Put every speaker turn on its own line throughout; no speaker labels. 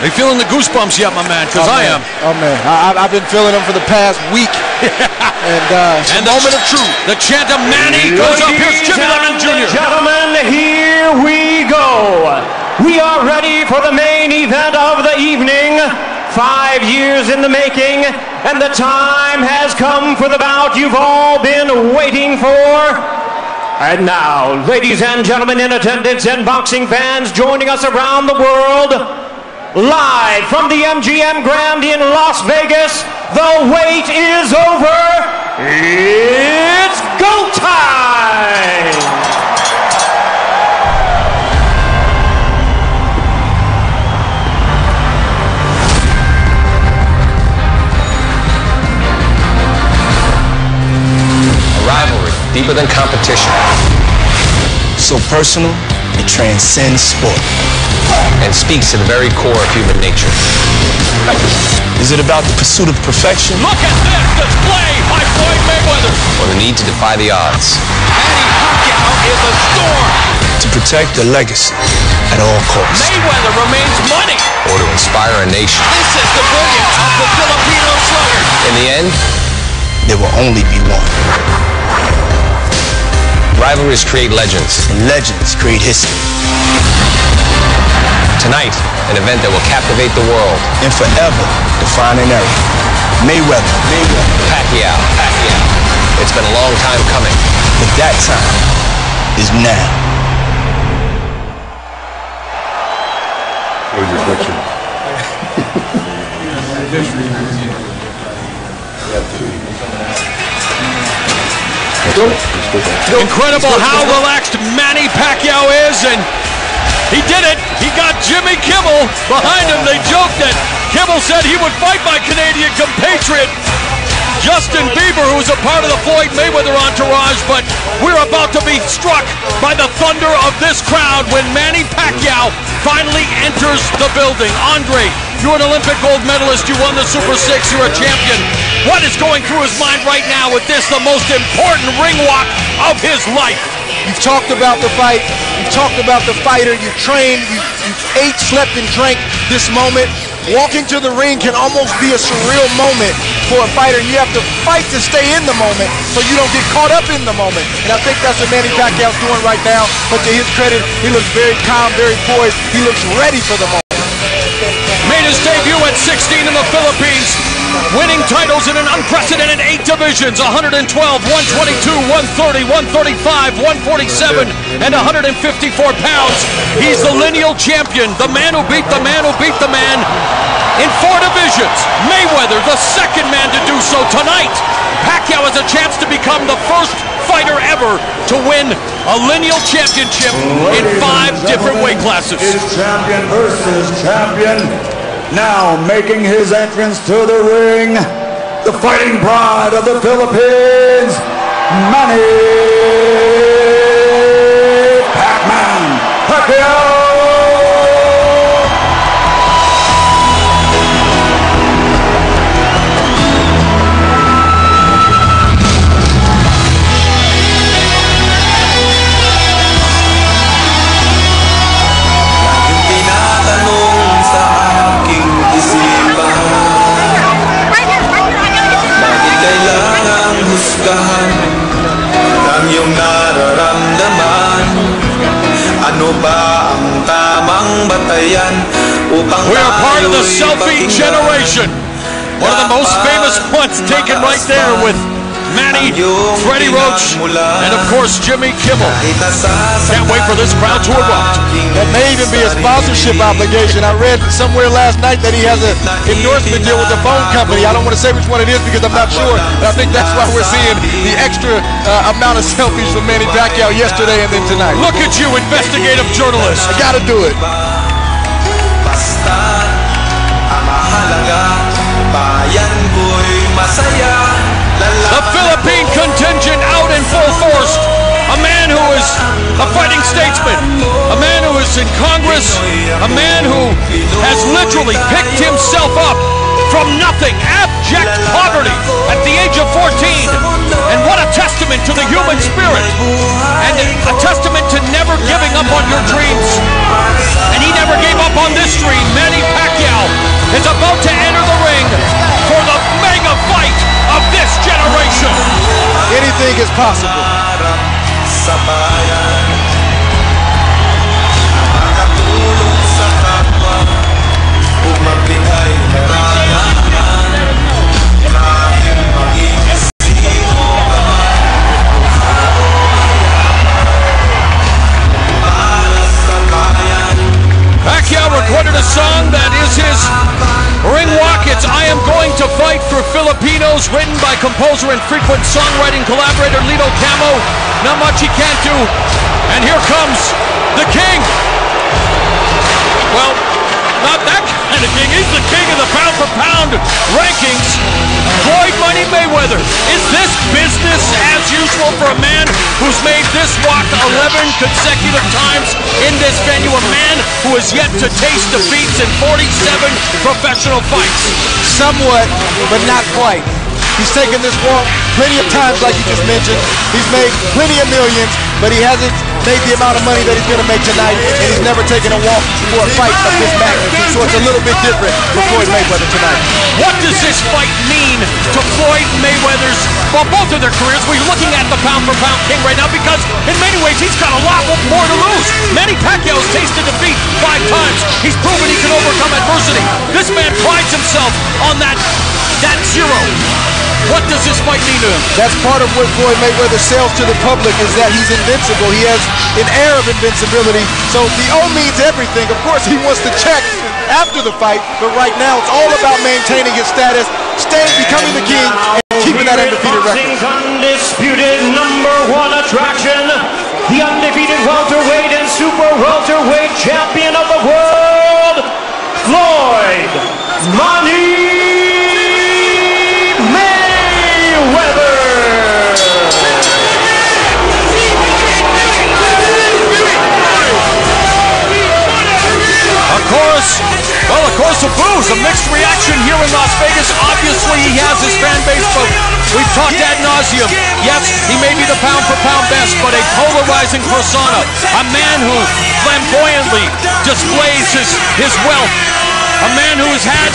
Are you feeling the goosebumps yet, my man? Because I am.
Oh, man. I've been feeling them for the past week. And it's a moment of truth.
The chant of Manny goes up. Here's Jimmy Lemon Jr.
Gentlemen, here we go. We are ready for the main event of the evening. 5 years in the making, and the time has come for the bout you've all been waiting for. And now, ladies and gentlemen in attendance and boxing fans joining us around the world, live from the MGM Grand in Las Vegas, the wait is over. It's go time!
Rivalry, deeper than competition.
So personal, it transcends sport.
And speaks to the very core of human nature.
Is it about the pursuit of perfection?
Look at this display by Floyd Mayweather.
Or the need to defy the odds.
Manny Pacquiao is a storm.
To protect the legacy at all costs.
Mayweather remains money.
Or to inspire a nation.
This is the brilliance of the Filipino slugger.
In the end,
there will only be one.
Rivalries create legends.
And legends create history.
Tonight, an event that will captivate the world.
And forever define an era. Mayweather.
Pacquiao. It's been a long time coming.
But that time is now.
What was your question?
Incredible how relaxed Manny Pacquiao is, and he did it. He got Jimmy Kimmel behind him. They joked that Kimmel said he would fight my Canadian compatriot Justin Bieber, who's a part of the Floyd Mayweather entourage, but we're about to be struck by the thunder of this crowd when Manny Pacquiao finally enters the building. Andre, you're an Olympic gold medalist. You won the Super 6. You're a champion. What is going through his mind right now with this, the most important ring walk of his life?
You've talked about the fight. You've talked about the fighter. You've trained. You've ate, slept, and drank this moment. Walking to the ring can almost be a surreal moment for a fighter. You have to fight to stay in the moment so you don't get caught up in the moment. And I think that's what Manny Pacquiao's doing right now. But to his credit, he looks very calm, very poised. He looks ready for the moment.
Made his debut at 16 in the Philippines, winning titles in an unprecedented 8 divisions: 112, 122, 130, 135, 147, and 154 pounds. He's the lineal champion, the man who beat the man who beat the man in 4 divisions. Mayweather, the second man to do so tonight. Pacquiao has a chance to become the first fighter ever to win a lineal championship in 5 different weight classes.
It's champion versus champion. Now making his entrance to the ring, the fighting pride of the Philippines, Manny Pac-Man Pacquiao.
Ang iyong nararamdaman. Ano ba ang tamang batayan upang
we are part of the selfie generation. One of the most famous ones taken right there with Manny, Freddie Roach, and of course Jimmy Kimmel. Can't wait for this crowd to erupt.
That may even be a sponsorship obligation. I read somewhere last night that he has an endorsement deal with the phone company. I don't want to say which one it is because I'm not sure, but I think that's why we're seeing the extra amount of selfies from Manny Pacquiao yesterday and then tonight.
Look at you, investigative journalist.
I gotta do it.
Basta ang mahalaga, bayan ko'y masaya.
The Philippine contingent out in full force. A man who is a fighting statesman, a man who is in Congress, a man who has literally picked himself up from nothing, abject poverty at the age of 14. And what a testament to the human spirit, and a testament to never giving up on your dreams. And he never gave up on this dream. Manny Pacquiao
anything is possible.
Sa bayan, makatulong sa kapwa, kung magbigay karangalan, kahit maging sino ka man, para sa bayan.
Pacquiao recorded a song that is his ring walk. It's I Am Going to Fight for Filipinos, written by composer and frequent songwriting collaborator Lito Camo. Not much he can't do. And here comes the king. Well, not that kind of king. He's the king of the pound-for-pound rankings. Floyd Money Mayweather. Is this business as usual for a man who's made this walk 11 consecutive times in this venue? A man who has yet to taste defeats in 47 professional fights.
Somewhat, but not quite. He's taken this walk plenty of times, like you just mentioned. He's made plenty of millions, but he hasn't made the amount of money that he's going to make tonight, and he's never taken a walk for a fight of this magnitude, so it's a little bit different for Floyd Mayweather tonight.
What does this fight mean to Floyd Mayweather's, well, both of their careers? We're looking at the pound-for-pound king right now because, in many ways, he's got a lot more to lose. Manny Pacquiao has tasted defeat 5 times. He's proven he can overcome adversity. This man prides himself on that zero. What does this fight mean to him?
That's part of what Floyd Mayweather sells to the public, is that he's invincible. He has an air of invincibility. So the O means everything. Of course, he wants to check after the fight, but right now it's all about maintaining his status, becoming the king, and keeping that undefeated record.
Undisputed #1 attraction, the undefeated welterweight and super welterweight champion of the world, Floyd Money Mayweather.
Of course, the boos, a mixed reaction here in Las Vegas. Obviously, he has his fan base, but we've talked ad nauseum. Yes, he may be the pound-for-pound best, but a polarizing persona, a man who flamboyantly displays his wealth, a man who has had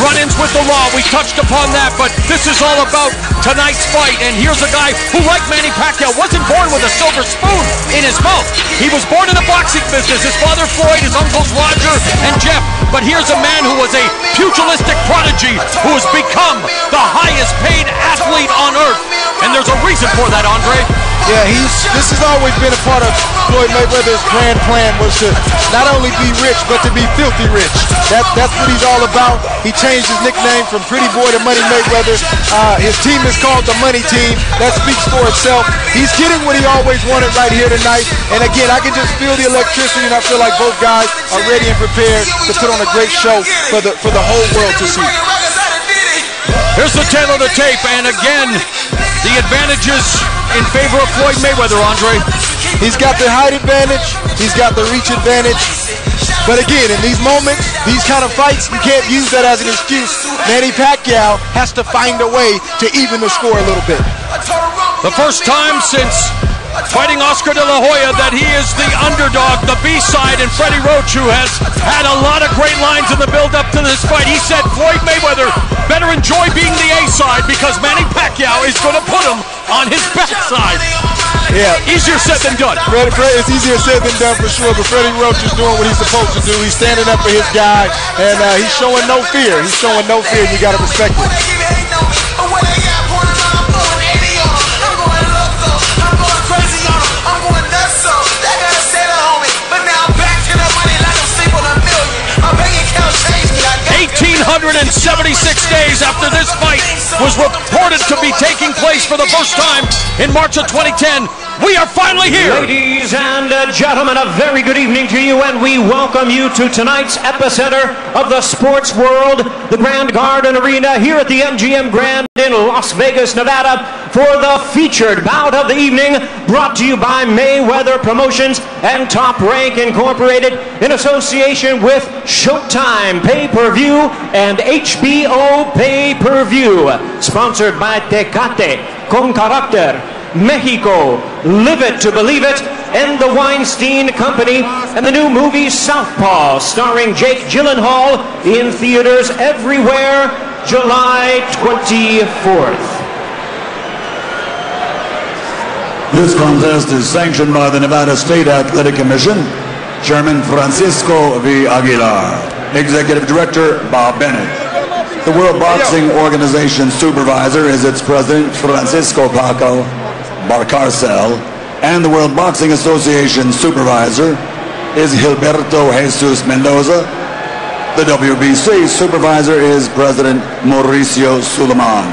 run-ins with the law. We touched upon that, but this is all about tonight's fight. And here's a guy who, like Manny Pacquiao, wasn't born with a silver spoon in his mouth. He was born in the boxing business. His father, Floyd, his uncles, Roger and Jeff. But here's a man who was a pugilistic prodigy who has become the highest-paid athlete on earth. And there's a reason for that, Andre.
Yeah, this has always been a part of Floyd Mayweather's grand plan, was to not only be rich, but to be filthy rich. That's what he's all about. He changed his nickname from Pretty Boy to Money Mayweather. His team is called the Money Team. That speaks for itself. He's getting what he always wanted right here tonight. And again, I can just feel the electricity, and I feel like both guys are ready and prepared to put on a great show for the whole world to see.
Here's the tail of the tape, and again, the advantages in favor of Floyd Mayweather, Andre.
He's got the height advantage, he's got the reach advantage, but again, in these moments, these kind of fights, you can't use that as an excuse. Manny Pacquiao has to find a way to even the score a little bit.
The first time since fighting Oscar De La Hoya that he is the underdog, the B-side, and Freddie Roach, who has had a lot of great lines in the build-up to this fight. He said Floyd Mayweather better enjoy being the A-side because Manny Pacquiao is going to put him on his backside.
Yeah.
Easier said than done.
It's easier said than done for sure, but Freddie Roach is doing what he's supposed to do. He's standing up for his guy, and he's showing no fear. He's showing no fear, and you got to respect it.
$1,876 days after this fight was reported to be taking place for the first time in March of 2010. We are finally here.
Ladies and gentlemen, a very good evening to you, and we welcome you to tonight's epicenter of the sports world, the Grand Garden Arena here at the MGM Grand in Las Vegas, Nevada, for the featured bout of the evening, brought to you by Mayweather Promotions and Top Rank Incorporated in association with Showtime Pay-Per-View and HBO Pay-Per-View, sponsored by Tecate, Con Carácter, Mexico, Live It to Believe It, and the Weinstein Company, and the new movie Southpaw, starring Jake Gyllenhaal, in theaters everywhere, July 24th.
This contest is sanctioned by the Nevada State Athletic Commission. Chairman Francisco V. Aguilar. Executive Director Bob Bennett. The World Boxing Organization Supervisor is its President Francisco Paco Barcarcel. And the World Boxing Association Supervisor is Gilberto Jesus Mendoza. The WBC Supervisor is President Mauricio Suleiman.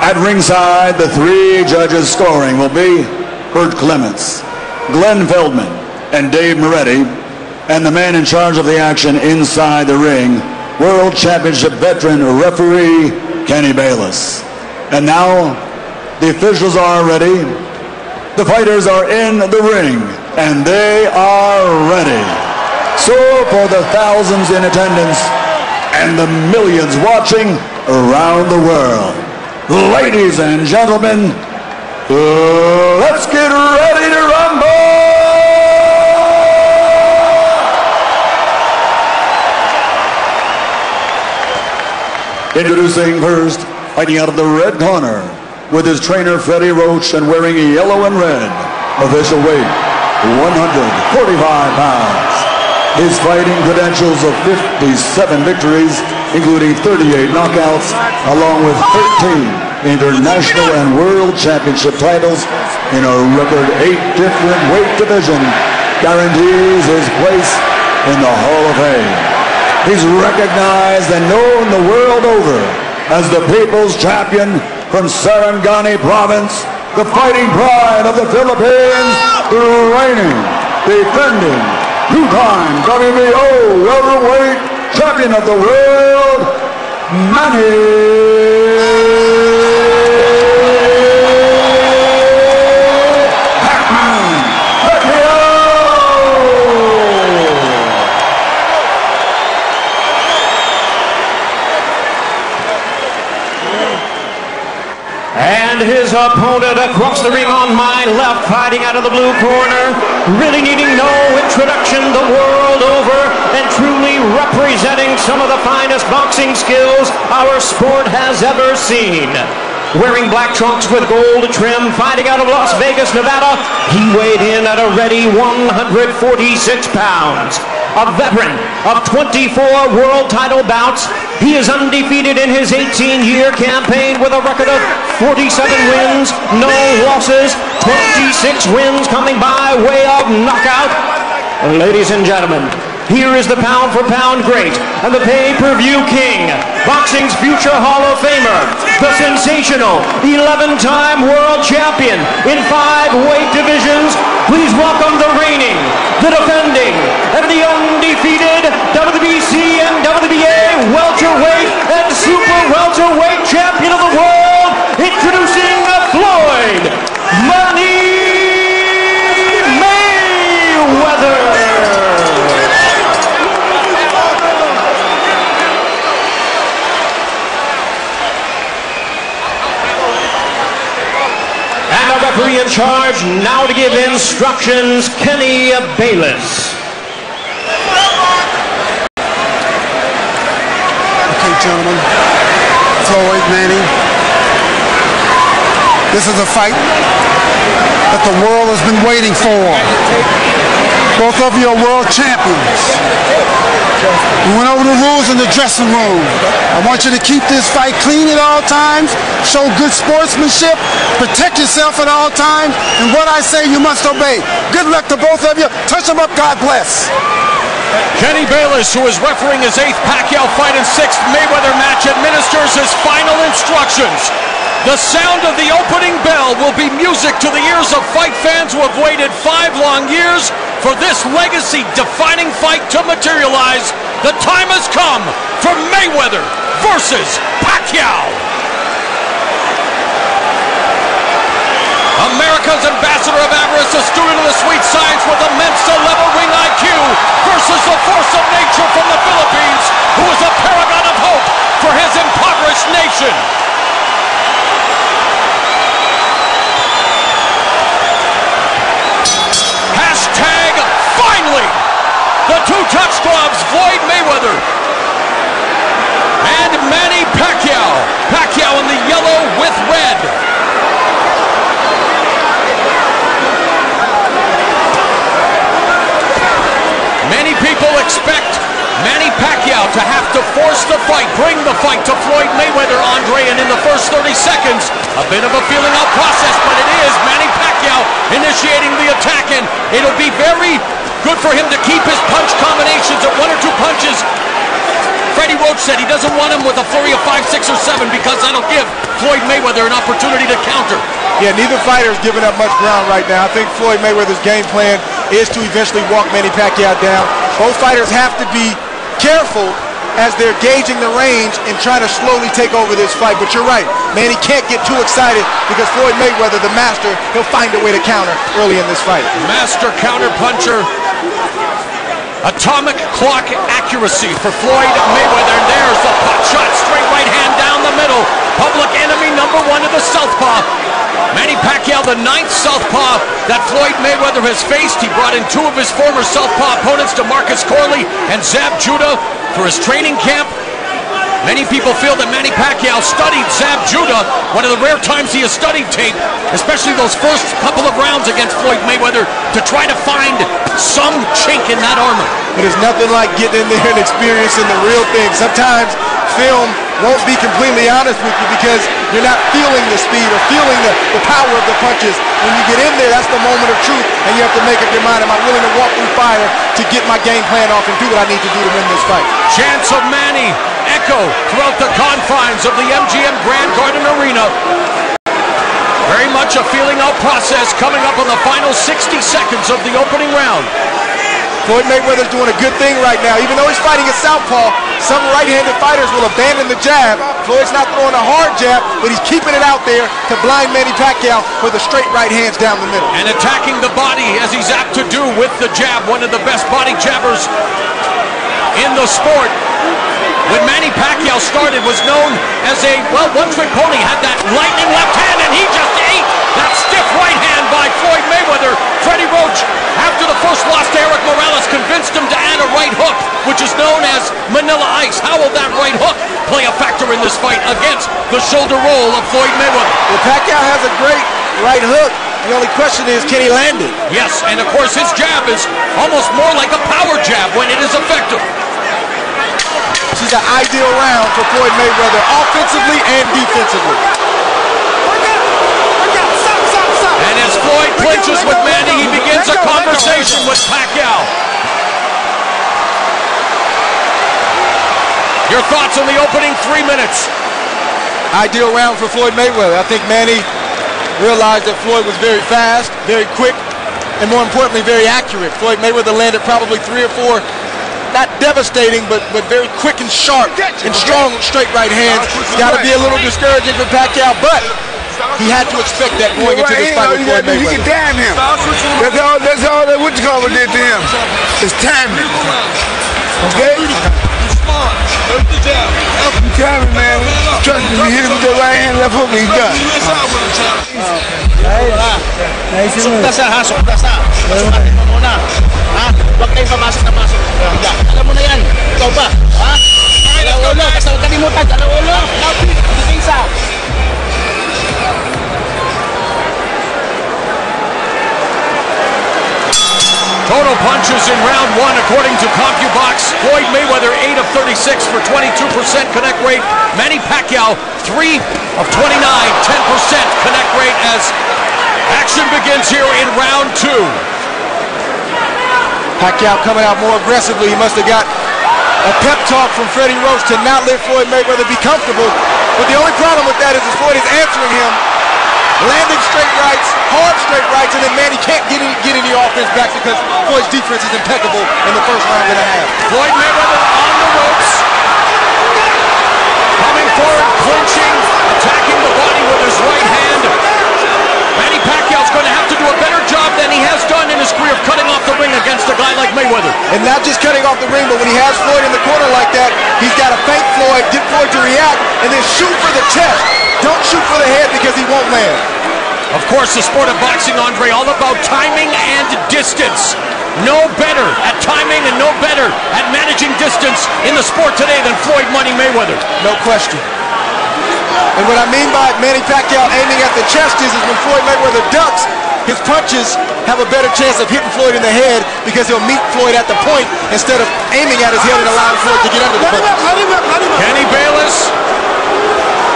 At ringside, the three judges scoring will be Bert Clements, Glenn Feldman, and Dave Moretti, and the man in charge of the action inside the ring, World Championship veteran referee Kenny Bayless. And now, the officials are ready. The fighters are in the ring, and they are ready. So, for the thousands in attendance and the millions watching around the world, ladies and gentlemen, let's get ready to rumble! Introducing first, fighting out of the red corner, with his trainer Freddie Roach and wearing yellow and red, official weight 145 pounds. His fighting credentials of 57 victories, including 38 knockouts, along with 13 international and world championship titles in a record 8 different weight divisions, guarantees his place in the Hall of Fame. He's recognized and known the world over as the people's champion from Sarangani province, the fighting pride of the Philippines, the reigning, defending, two-time WBO welterweight champion of the world, Manny Pacquiao!
And his opponent across the ring on my left, fighting out of the blue corner, really needing no introduction the world over, and truly representing some of the finest boxing skills our sport has ever seen. Wearing black trunks with gold trim, fighting out of Las Vegas, Nevada, he weighed in at a ready 146 pounds. A veteran of 24 world title bouts, he is undefeated in his 18-year campaign with a record of 47 wins, no losses, 26 wins coming by way of knockout. Ladies and gentlemen, here is the pound-for-pound great and the pay-per-view king, boxing's future Hall of Famer, the sensational 11-time world champion in 5 weight divisions. Please welcome the reigning, the defending, and the undefeated WBC and WBA welterweight and super welterweight champion of the world, introducing Floyd Money Mayweather. Referee in charge now to give instructions, Kenny Bayless.
Okay, gentlemen, Floyd Manny, this is a fight that the world has been waiting for. Both of you are world champions. We went over the rules in the dressing room. I want you to keep this fight clean at all times, show good sportsmanship, protect yourself at all times, and what I say you must obey. Good luck to both of you. Touch them up, God bless.
Kenny Bayless, who is refereeing his 8th Pacquiao fight and 6th Mayweather match, administers his final instructions. The sound of the opening bell will be music to the ears of fight fans who have waited 5 long years for this legacy-defining fight to materialize. The time has come for Mayweather versus Pacquiao. America's ambassador of avarice, a student of the sweet science with immense level ring IQ, versus the force of nature from the Philippines, who is a paragon of hope for his impoverished nation. Hashtag finally! The 2 touch gloves, Floyd Mayweather and Manny Pacquiao. Pacquiao in the yellow with red. to have to force the fight, bring the fight to Floyd Mayweather, Andre, and in the first 30 seconds, a bit of a feeling out process, but it is Manny Pacquiao initiating the attack, and it'll be very good for him to keep his punch combinations at 1 or 2 punches. Freddie Roach said he doesn't want him with a flurry of 5, 6, or 7 because that'll give Floyd Mayweather an opportunity to counter.
Yeah, neither fighter is giving up much ground right now. I think Floyd Mayweather's game plan is to eventually walk Manny Pacquiao down. Both fighters have to be careful as they're gauging the range and trying to slowly take over this fight. But you're right, Manny can't get too excited because Floyd Mayweather, the master, he'll find a way to counter early in this fight.
Master counter puncher. Atomic clock accuracy for Floyd Mayweather. And there's the pot shot, straight right hand down the middle. Public enemy number 1 of the southpaw. Manny Pacquiao, the 9th southpaw that Floyd Mayweather has faced. He brought in 2 of his former southpaw opponents, DeMarcus Corley and Zab Judah, for his training camp. Many people feel that Manny Pacquiao studied Zab Judah, one of the rare times he has studied tape, especially those first couple of rounds against Floyd Mayweather, to try to find some chink in that armor.
But it's nothing like getting in there and experiencing the real thing. Sometimes film won't be completely honest with you because you're not feeling the speed or feeling the power of the punches. When you get in there, that's the moment of truth, and you have to make up your mind, am I willing to walk through fire to get my game plan off and do what I need to do to win this fight?
Chants of Manny echo throughout the confines of the MGM Grand Garden Arena. Very much a feeling out process coming up on the final 60 seconds of the opening round.
Floyd Mayweather's doing a good thing right now. Even though he's fighting a southpaw, some right-handed fighters will abandon the jab. Floyd's not throwing a hard jab, but he's keeping it out there to blind Manny Pacquiao with the straight right hands down the middle.
And attacking the body as he's apt to do with the jab, one of the best body jabbers in the sport. When Manny Pacquiao started, was known as a, well, one-trick pony, had that lightning left hand, and he just ate that stiff right hand by Floyd Mayweather. Freddie Roach, after the first loss to Eric Morales, convinced him to add a right hook, which is known as Manila Ice. How will that right hook play a factor in this fight against the shoulder roll of Floyd Mayweather?
Well, Pacquiao has a great right hook. The only question is, can he land it?
Yes, and of course his jab is almost more like a power jab when it is effective.
This is an ideal round for Floyd Mayweather, offensively and defensively.
And as Floyd clinches with Manny, he begins a conversation with Pacquiao. Your thoughts on the opening 3 minutes?
Ideal round for Floyd Mayweather. I think Manny realized that Floyd was very fast, very quick, and more importantly, very accurate. Floyd Mayweather landed probably 3 or 4, not devastating, but very quick and sharp and strong straight right hands. It's got to be a little discouraging for Pacquiao, but he had to expect that going into this fight with Floyd Mayweather.
You can time him. That's all that what you call it did to him. It's timing. Okay? Timing, man. Trust me, you hit him with the right hand, left hook, he's done.
Sukta sa ha, sukta sa. Pasukatin mo muna. Ha? Huwag kayong pamasok na pasok. Alam mo na yan. Ikaw ba? Ha? Dalawolo. Basta huwag kalimutan. Dalawolo. Depensa.
Total punches in round 1, according to CompuBox. Floyd Mayweather, 8 of 36 for 22% connect rate. Manny Pacquiao, 3 of 29, 10% connect rate as action begins here in round 2.
Pacquiao coming out more aggressively. He must have got a pep talk from Freddie Roach to not let Floyd Mayweather be comfortable. But the only problem with that is Floyd is answering him, landing straight rights, hard straight rights, and then Manny can't get any offense back because Floyd's defense is impeccable in the first round and a half.
Floyd Mayweather on the ropes, coming forward, clinching, attacking the body with his right hand. Manny Pacquiao's going to have to do a better job than he has done in his career of cutting off the ring against a guy like Mayweather.
And not just cutting off the ring, but when he has Floyd in the corner like that, he's got to feint Floyd, get Floyd to react, and then shoot for the chest. Don't shoot for the head because he won't land.
Of course, the sport of boxing, Andre, all about timing and distance. No better at timing and no better at managing distance in the sport today than Floyd Money Mayweather.
No question. And what I mean by Manny Pacquiao aiming at the chest is when Floyd Mayweather ducks, his punches have a better chance of hitting Floyd in the head because he'll meet Floyd at the point instead of aiming at his head and allowing Floyd to get under the punches.
Kenny Bayless,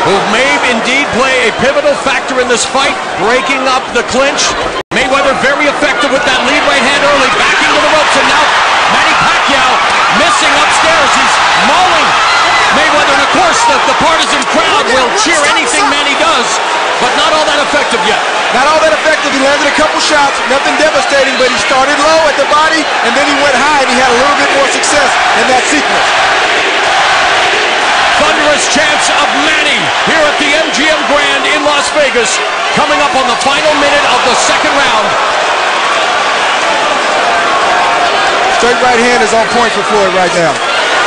who may indeed play a pivotal factor in this fight, breaking up the clinch. Mayweather very effective with that lead right hand early, backing to the ropes, and now Manny Pacquiao missing upstairs. He's mauling Mayweather, and of course the partisan crowd will cheer anything Manny does, but not all that effective yet.
Not all that effective. He landed a couple shots, nothing devastating, but he started low at the body, and then he went high, and he had a little bit more success in that sequence.
Thunderous chants of Manny here at the MGM Grand in Las Vegas, coming up on the final minute of the second round.
Straight right hand is on point for Floyd right now.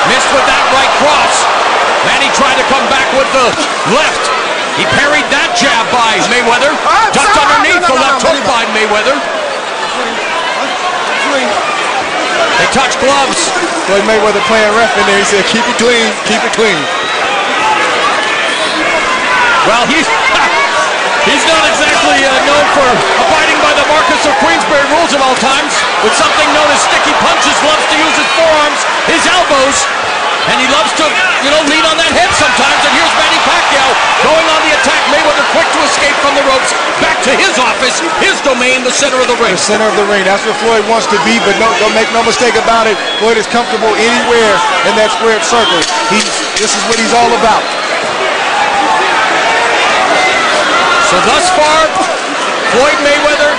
Missed with that right cross. Manny tried to come back with the left. He parried that jab by Mayweather. Ducked underneath the left hook by Mayweather. They touch gloves.
Floyd Mayweather playing ref in there. He said, keep it clean, keep it clean.
Well, he's not exactly known for abiding by the Marcus or Queensberry rules at all times. With something known as sticky punches, loves to use his forearms, his elbows, and he loves to, lead on that head sometimes. And here's Manny Pacquiao going on the attack. Mayweather quick to escape from the ropes, back to his office, his domain, the center of the ring.
The center of the ring. That's where Floyd wants to be, but don't make no mistake about it. Floyd is comfortable anywhere in that squared circle. This is what he's all about.
So thus far, Floyd Mayweather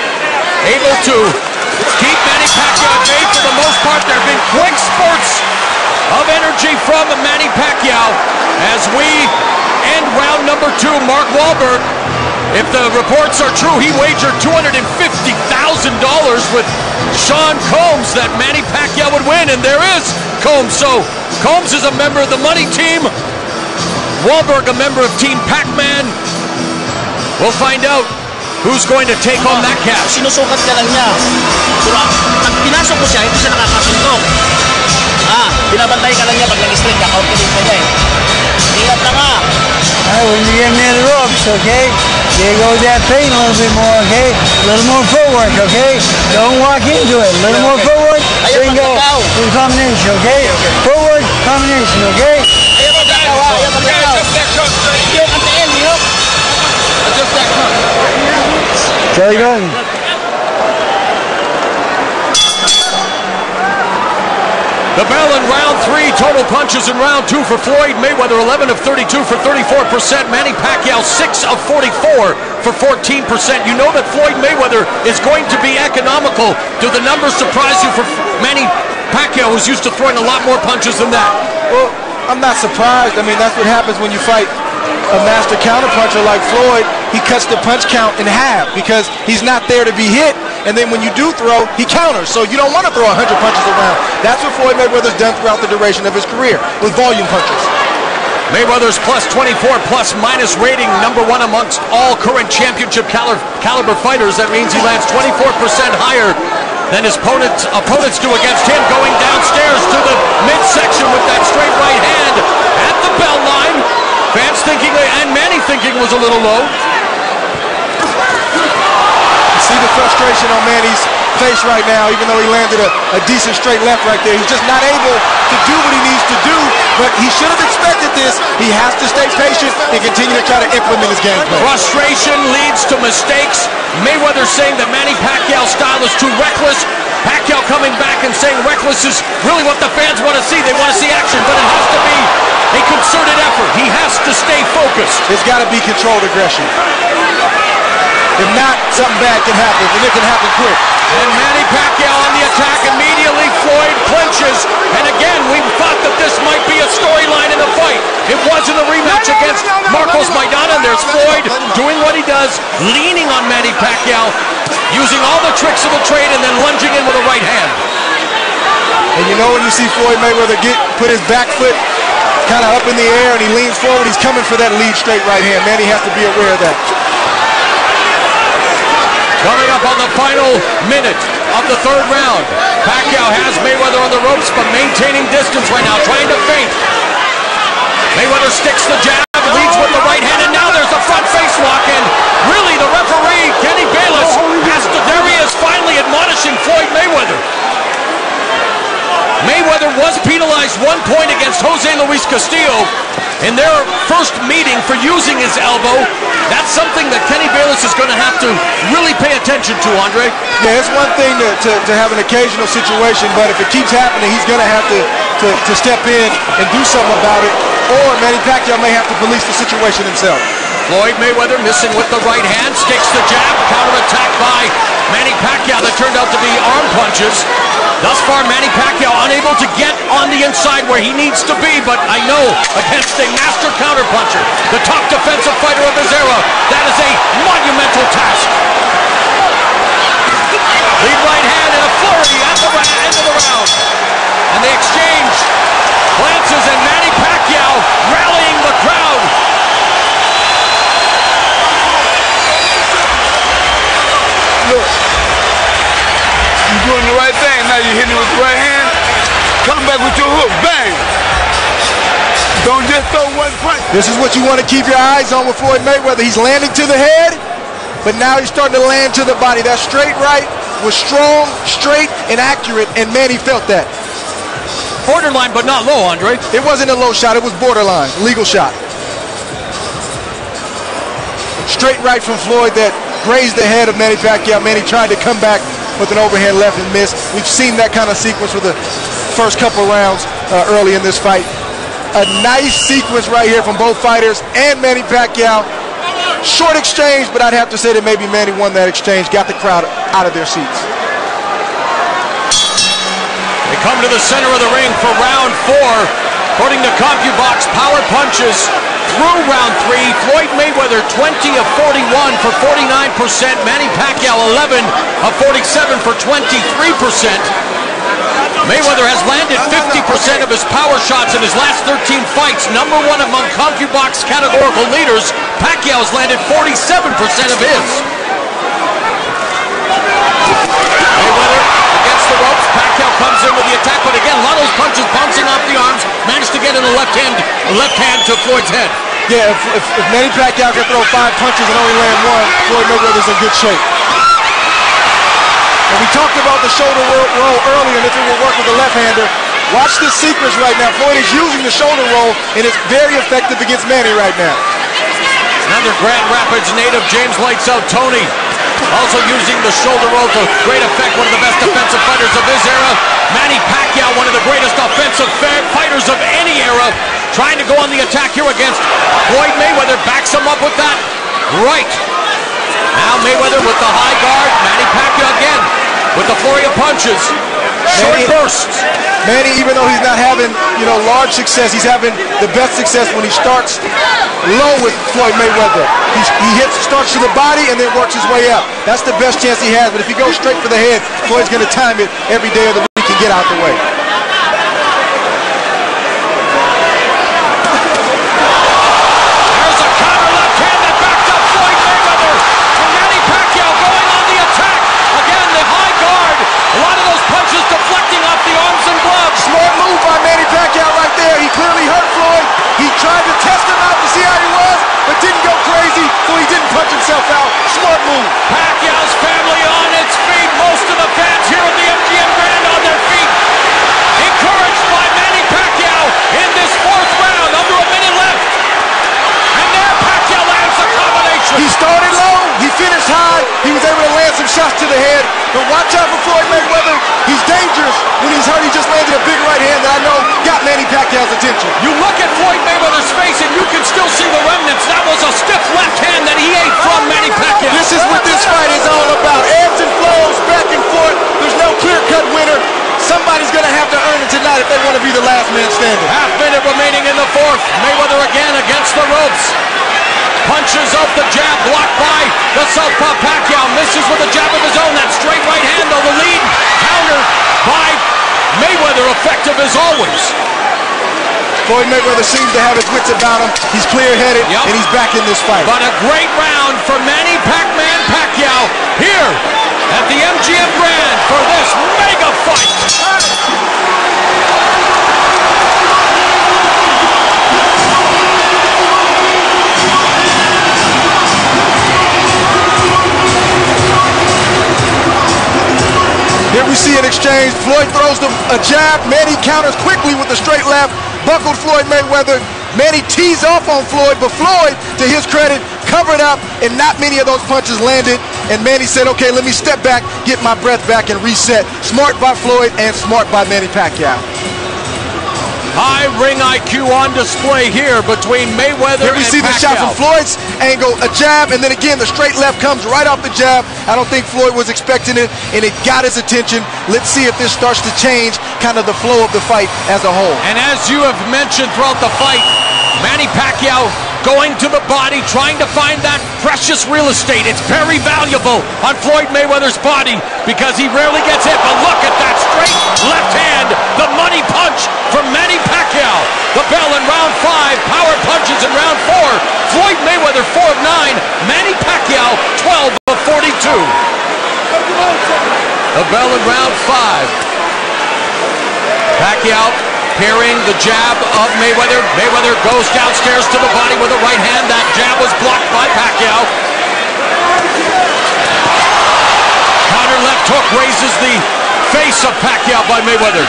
able to keep Manny Pacquiao at bay for the most part. There have been quick spurts of energy from Manny Pacquiao as we end round number 2. Mark Wahlberg, if the reports are true, he wagered $250,000 with Sean Combs that Manny Pacquiao would win, and there is Combs. So Combs is a member of the money team. Wahlberg a member of Team Pac-Man. We'll find out who's going to take on that cash.
Sinusukat ka lang niya. Pero pag pinasok mo siya, hindi siya nakakasuntok. Binabantay ka lang niya pag nag-strike ka, counter ka niya eh. Ingat na nga.
When you get near the ropes, okay, you go with that pain a little bit more, okay? A little more footwork, okay? Don't walk into it. A little more footwork, then go with combination, okay? Footwork, combination, okay?
Ayaw maglakaw, ayaw maglakaw. Hindi yung antiin, hindi yung. Adjust that cut.
Jelly gun.
The bell in round 3, total punches in round 2 for Floyd Mayweather, 11 of 32 for 34%. Manny Pacquiao, 6 of 44 for 14%. You know that Floyd Mayweather is going to be economical. Do the numbers surprise you for Manny Pacquiao, who's used to throwing a lot more punches than that?
Well, I'm not surprised. I mean, that's what happens when you fight a master counterpuncher like Floyd. He cuts the punch count in half because he's not there to be hit. And then when you do throw, he counters. So you don't want to throw 100 punches around. That's what Floyd Mayweather's done throughout the duration of his career with volume punches.
Mayweather's plus 24 plus minus rating, number 1 amongst all current championship caliber fighters. That means he lands 24% higher than his opponents do against him, going downstairs to the midsection with that straight right hand at the bell line. Fans thinking, and Manny thinking, was a little low.
See the frustration on Manny's face right now, even though he landed a decent straight left right there. He's just not able to do what he needs to do, but he should have expected this. He has to stay patient and continue to try to implement his game plan.
Frustration leads to mistakes. Mayweather saying that Manny Pacquiao's style is too reckless. Pacquiao coming back and saying reckless is really what the fans want to see. They want to see action, but it has to be a concerted effort. He has to stay focused.
It's got to be controlled aggression. If not, something bad can happen, and it can happen quick.
And Manny Pacquiao on the attack immediately. Floyd clinches. And again, we thought that this might be a storyline in the fight. It was in the rematch against Marcos Maidana. There's Floyd doing what he does, leaning on Manny Pacquiao, using all the tricks of the trade, and then lunging in with a right hand.
And you know when you see Floyd Mayweather put his back foot kind of up in the air and he leans forward, he's coming for that lead straight right hand. Manny has to be aware of that.
Coming up on the final minute of the third round. Pacquiao has Mayweather on the ropes, but maintaining distance right now, trying to feint. Mayweather sticks the jab, leads with the right hand, and now there's a front face lock, and really the referee, Kenny Bayless, has to Jose Luis Castillo in their first meeting for using his elbow. That's something that Kenny Bayless is going to have to really pay attention to, Andre.
Yeah, it's one thing to have an occasional situation, but if it keeps happening, he's going to have to step in and do something about it, or Manny Pacquiao may have to police the situation himself.
Floyd Mayweather missing with the right hand, sticks the jab, counterattack by Manny Pacquiao that turned out to be arm punches. Thus far, Manny Pacquiao unable to get on the inside where he needs to be, but I know against a master counterpuncher, the top defensive fighter of his era, that is a monumental task. Lead right hand and a flurry at the end of the round. And they exchange glances, and Manny Pacquiao rallying the crowd.
Look, you're doing the right thing. Now you're hitting it with the right hand. Come back with your hook. Bang! Don't just throw one punch.
This is what you want to keep your eyes on with Floyd Mayweather. He's landing to the head, but now he's starting to land to the body. That straight right was strong, straight, and accurate, and Manny felt that.
Borderline, but not low, Andre.
It wasn't a low shot. It was borderline. Legal shot. Straight right from Floyd that grazed the head of Manny Pacquiao. Manny tried to come back with an overhand left and missed. We've seen that kind of sequence for the first couple rounds early in this fight. A nice sequence right here from both fighters and Manny Pacquiao. Short exchange, but I'd have to say that maybe Manny won that exchange, got the crowd out of their seats.
They come to the center of the ring for round 4. According to CompuBox, power punches through round 3. Floyd Mayweather 20 of 41 for 49%. Manny Pacquiao 11 of 47 for 23%. Mayweather has landed 50% of his power shots in his last 13 fights. Number 1 among CompuBox categorical leaders. Pacquiao has landed 47% of his. Mayweather against the ropes. Pacquiao comes in with the attack, but again, a lot of those punches bouncing off the arms. Managed to get in the left hand to Floyd's head.
Yeah, if Manny Pacquiao can throw 5 punches and only land 1, Floyd Mayweather's in good shape. And we talked about the shoulder roll earlier and if it will work with the left-hander. Watch this sequence right now. Floyd is using the shoulder roll, and it's very effective against Manny right now.
Another Grand Rapids native, James Lights Out Tony, also using the shoulder roll to great effect. One of the best defensive fighters of his era. Manny Pacquiao, one of the greatest offensive fighters of any era, trying to go on the attack here against Floyd Mayweather. Backs him up with that right. Now Mayweather with the high guard. Manny Pacquiao again with the flurry of punches. Short bursts.
Manny, even though he's not having, large success, he's having the best success when he starts low with Floyd Mayweather. He starts to the body and then works his way up. That's the best chance he has. But if he goes straight for the head, Floyd's going to time it every day of the week and get out the way.
There's a counter left hand that backed up Floyd Mayweather. And Manny Pacquiao going on the attack. Again, the high guard. A lot of those punches deflecting off the arms and gloves.
Smart move by Manny Pacquiao right there. He clearly hurt Floyd. He tried to test him out to see how he was, but didn't go crazy, so he didn't punch himself out. Smart move.
Pacquiao's family on its feet. Most of the fans here at the MGM Grand on their feet. Encouraged by Manny Pacquiao in this 4th round. Under a minute left. And there Pacquiao lands the combination.
He started low. He finished high. He was able to land some shots to the head. But watch out for Floyd Mayweather. He's dangerous when he's hurt. He just landed a big right hand that I know got Manny Pacquiao's attention.
You look at Floyd Mayweather's face and you can still see the remnants. That was a stiff left hand that he ate from Manny Pacquiao.
This is what this fight is all about. Ebbs and flows, back and forth. There's no clear-cut winner. Somebody's going to have to earn it tonight if they want to be the last man standing.
Half minute remaining in the 4th. Mayweather again against the ropes. Punches out the jab, blocked by the southpaw Pacquiao. Misses with a jab of his own. That straight right hand, though, the lead counter by Mayweather, effective as always.
Floyd Mayweather seems to have his wits about him. He's clear-headed, and he's back in this fight.
But a great round for Manny Pac-Man Pacquiao here at the MGM Grand for this mega fight.
Here we see an exchange. Floyd throws a jab. Manny counters quickly with the straight left. Buckled Floyd Mayweather. Manny tees off on Floyd, but Floyd, to his credit, covered up, and not many of those punches landed. And Manny said, okay, let me step back, get my breath back, and reset. Smart by Floyd and smart by Manny Pacquiao.
High ring IQ on display here between Mayweather and Pacquiao.
Here we see the shot from Floyd's angle, a jab, and then again the straight left comes right off the jab. I don't think Floyd was expecting it, and it got his attention. Let's see if this starts to change kind of the flow of the fight as a whole.
And as you have mentioned throughout the fight, Manny Pacquiao going to the body, trying to find that precious real estate. It's very valuable on Floyd Mayweather's body because he rarely gets hit. But look at that straight left hand, the money punch from Manny Pacquiao. The bell in round 5, power punches in round 4. Floyd Mayweather 4 of 9, Manny Pacquiao 12 of 42. The bell in round 5. Pacquiao parrying the jab of Mayweather. Mayweather goes downstairs to the body with a right hand. That jab was blocked by Pacquiao. Counter left hook raises the face of Pacquiao by Mayweather.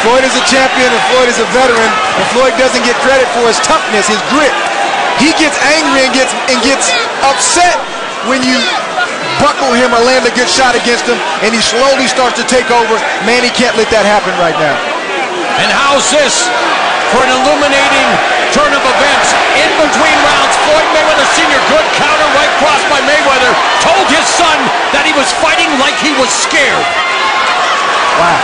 Floyd is a champion and Floyd is a veteran, and Floyd doesn't get credit for his toughness, his grit. He gets angry and gets upset when you buckle him or land a good shot against him, and he slowly starts to take over. Manny can't let that happen right now.
And how's this for an illuminating turn of events? In between rounds, Floyd Mayweather Sr., good counter right cross by Mayweather, told his son that he was fighting like he was scared.
Wow.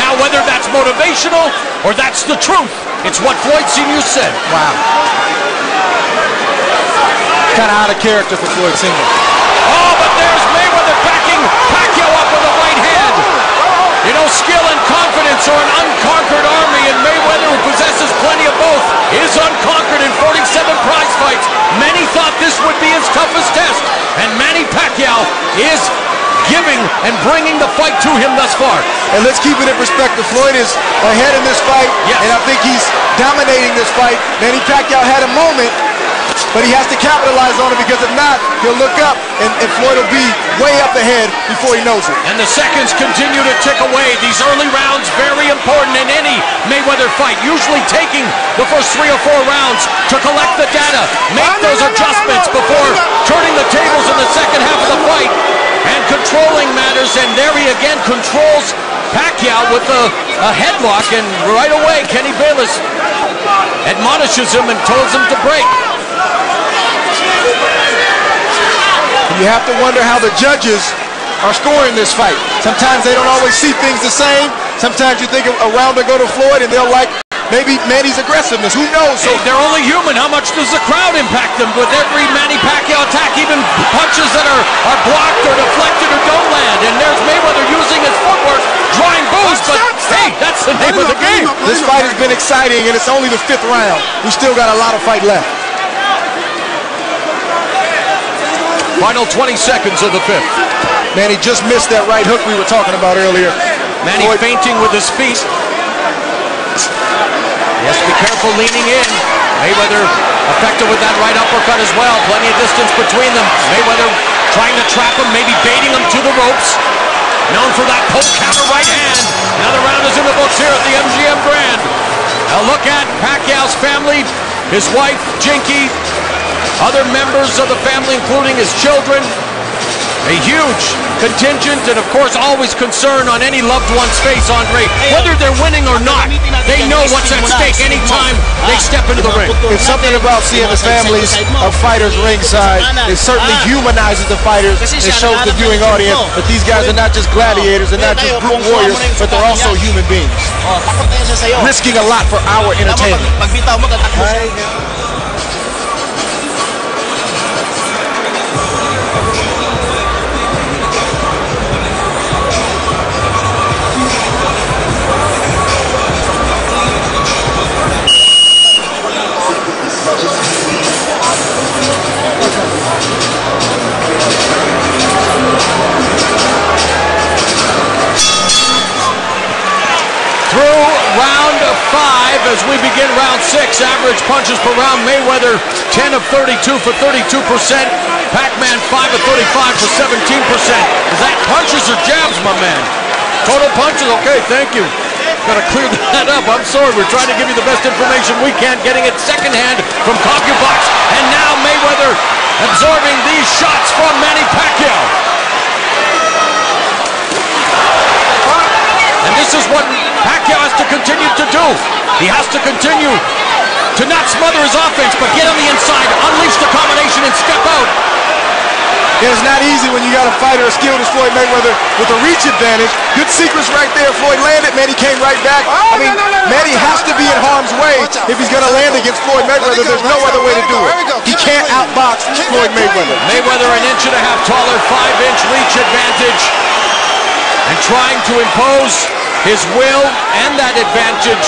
Now, whether that's motivational or that's the truth, it's what Floyd Sr. said.
Wow. Kind of out of character for Floyd Sr.
Oh, but there's Mayweather backing Pacquiao up with a right hand. You know, skill and confidence are an unconquered army, and Mayweather, who possesses plenty of both, is unconquered in 47 prize fights. Many thought this would be his toughest test, and Manny Pacquiao is giving and bringing the fight to him thus far.
And let's keep it in perspective. Floyd is ahead in this fight,
yes,
and I think he's dominating this fight. Manny Pacquiao had a moment, but he has to capitalize on it, because if not, he'll look up and Floyd will be way up ahead before he knows it.
And the seconds continue to tick away. These early rounds very important in any Mayweather fight, usually taking the first 3 or 4 rounds to collect the data, make those adjustments before turning the tables in the second half of the fight and controlling matters. And there he again controls Pacquiao with a headlock, and right away Kenny Bayless admonishes him and tells him to break.
You have to wonder how the judges are scoring this fight. Sometimes they don't always see things the same. Sometimes you think a round will go to Floyd and they'll like maybe Manny's aggressiveness. Who knows?
So they're only human. How much does the crowd impact them with every Manny Pacquiao attack, even punches that are blocked or deflected or don't land? And there's Mayweather using his footwork, drawing boos, but hey, that's the name of the game.
This fight has been exciting, and it's only the 5th round. We still got a lot of fight left.
Final 20 seconds of the 5th.
Manny just missed that right hook we were talking about earlier.
Manny feinting with his feet. Yes, be careful leaning in. Mayweather effective with that right uppercut as well. Plenty of distance between them. Mayweather trying to trap him, maybe baiting him to the ropes. Known for that poke counter right hand. Another round is in the books here at the MGM Grand. Now look at Pacquiao's family, his wife, Jinky, other members of the family, including his children. A huge contingent, and of course always concern on any loved one's face, Andre. Whether they're winning or not, they know what's at stake anytime they step into the ring.
It's something about seeing the families of fighters ringside. It certainly humanizes the fighters. It shows the viewing audience that these guys are not just gladiators, they're not just brute warriors, but they're also human beings. Risking a lot for our entertainment.
Through round 5, as we begin round 6. Average punches per round. Mayweather 10 of 32 for 32%. Pac-Man 5 of 35 for 17%. Is that punches or jabs, my man? Total punches? Okay, thank you. Gotta clear that up. I'm sorry. We're trying to give you the best information we can. Getting it secondhand from CompuBox. And now Mayweather absorbing these shots from Manny Pacquiao. And this is what Pacquiao has to continue to do. He has to continue to not smother his offense, but get on the inside, unleash the combination, and step out.
It's not easy when you got a fighter as skilled as Floyd Mayweather with a reach advantage. Good sequence right there. Floyd landed. Manny came right back. I mean, Manny has to be in harm's way if he's going to land against Floyd Mayweather. There's no other way to do it. He can't outbox Floyd Mayweather.
Mayweather an inch and a half taller, 5-inch reach advantage, and trying to impose his will and that advantage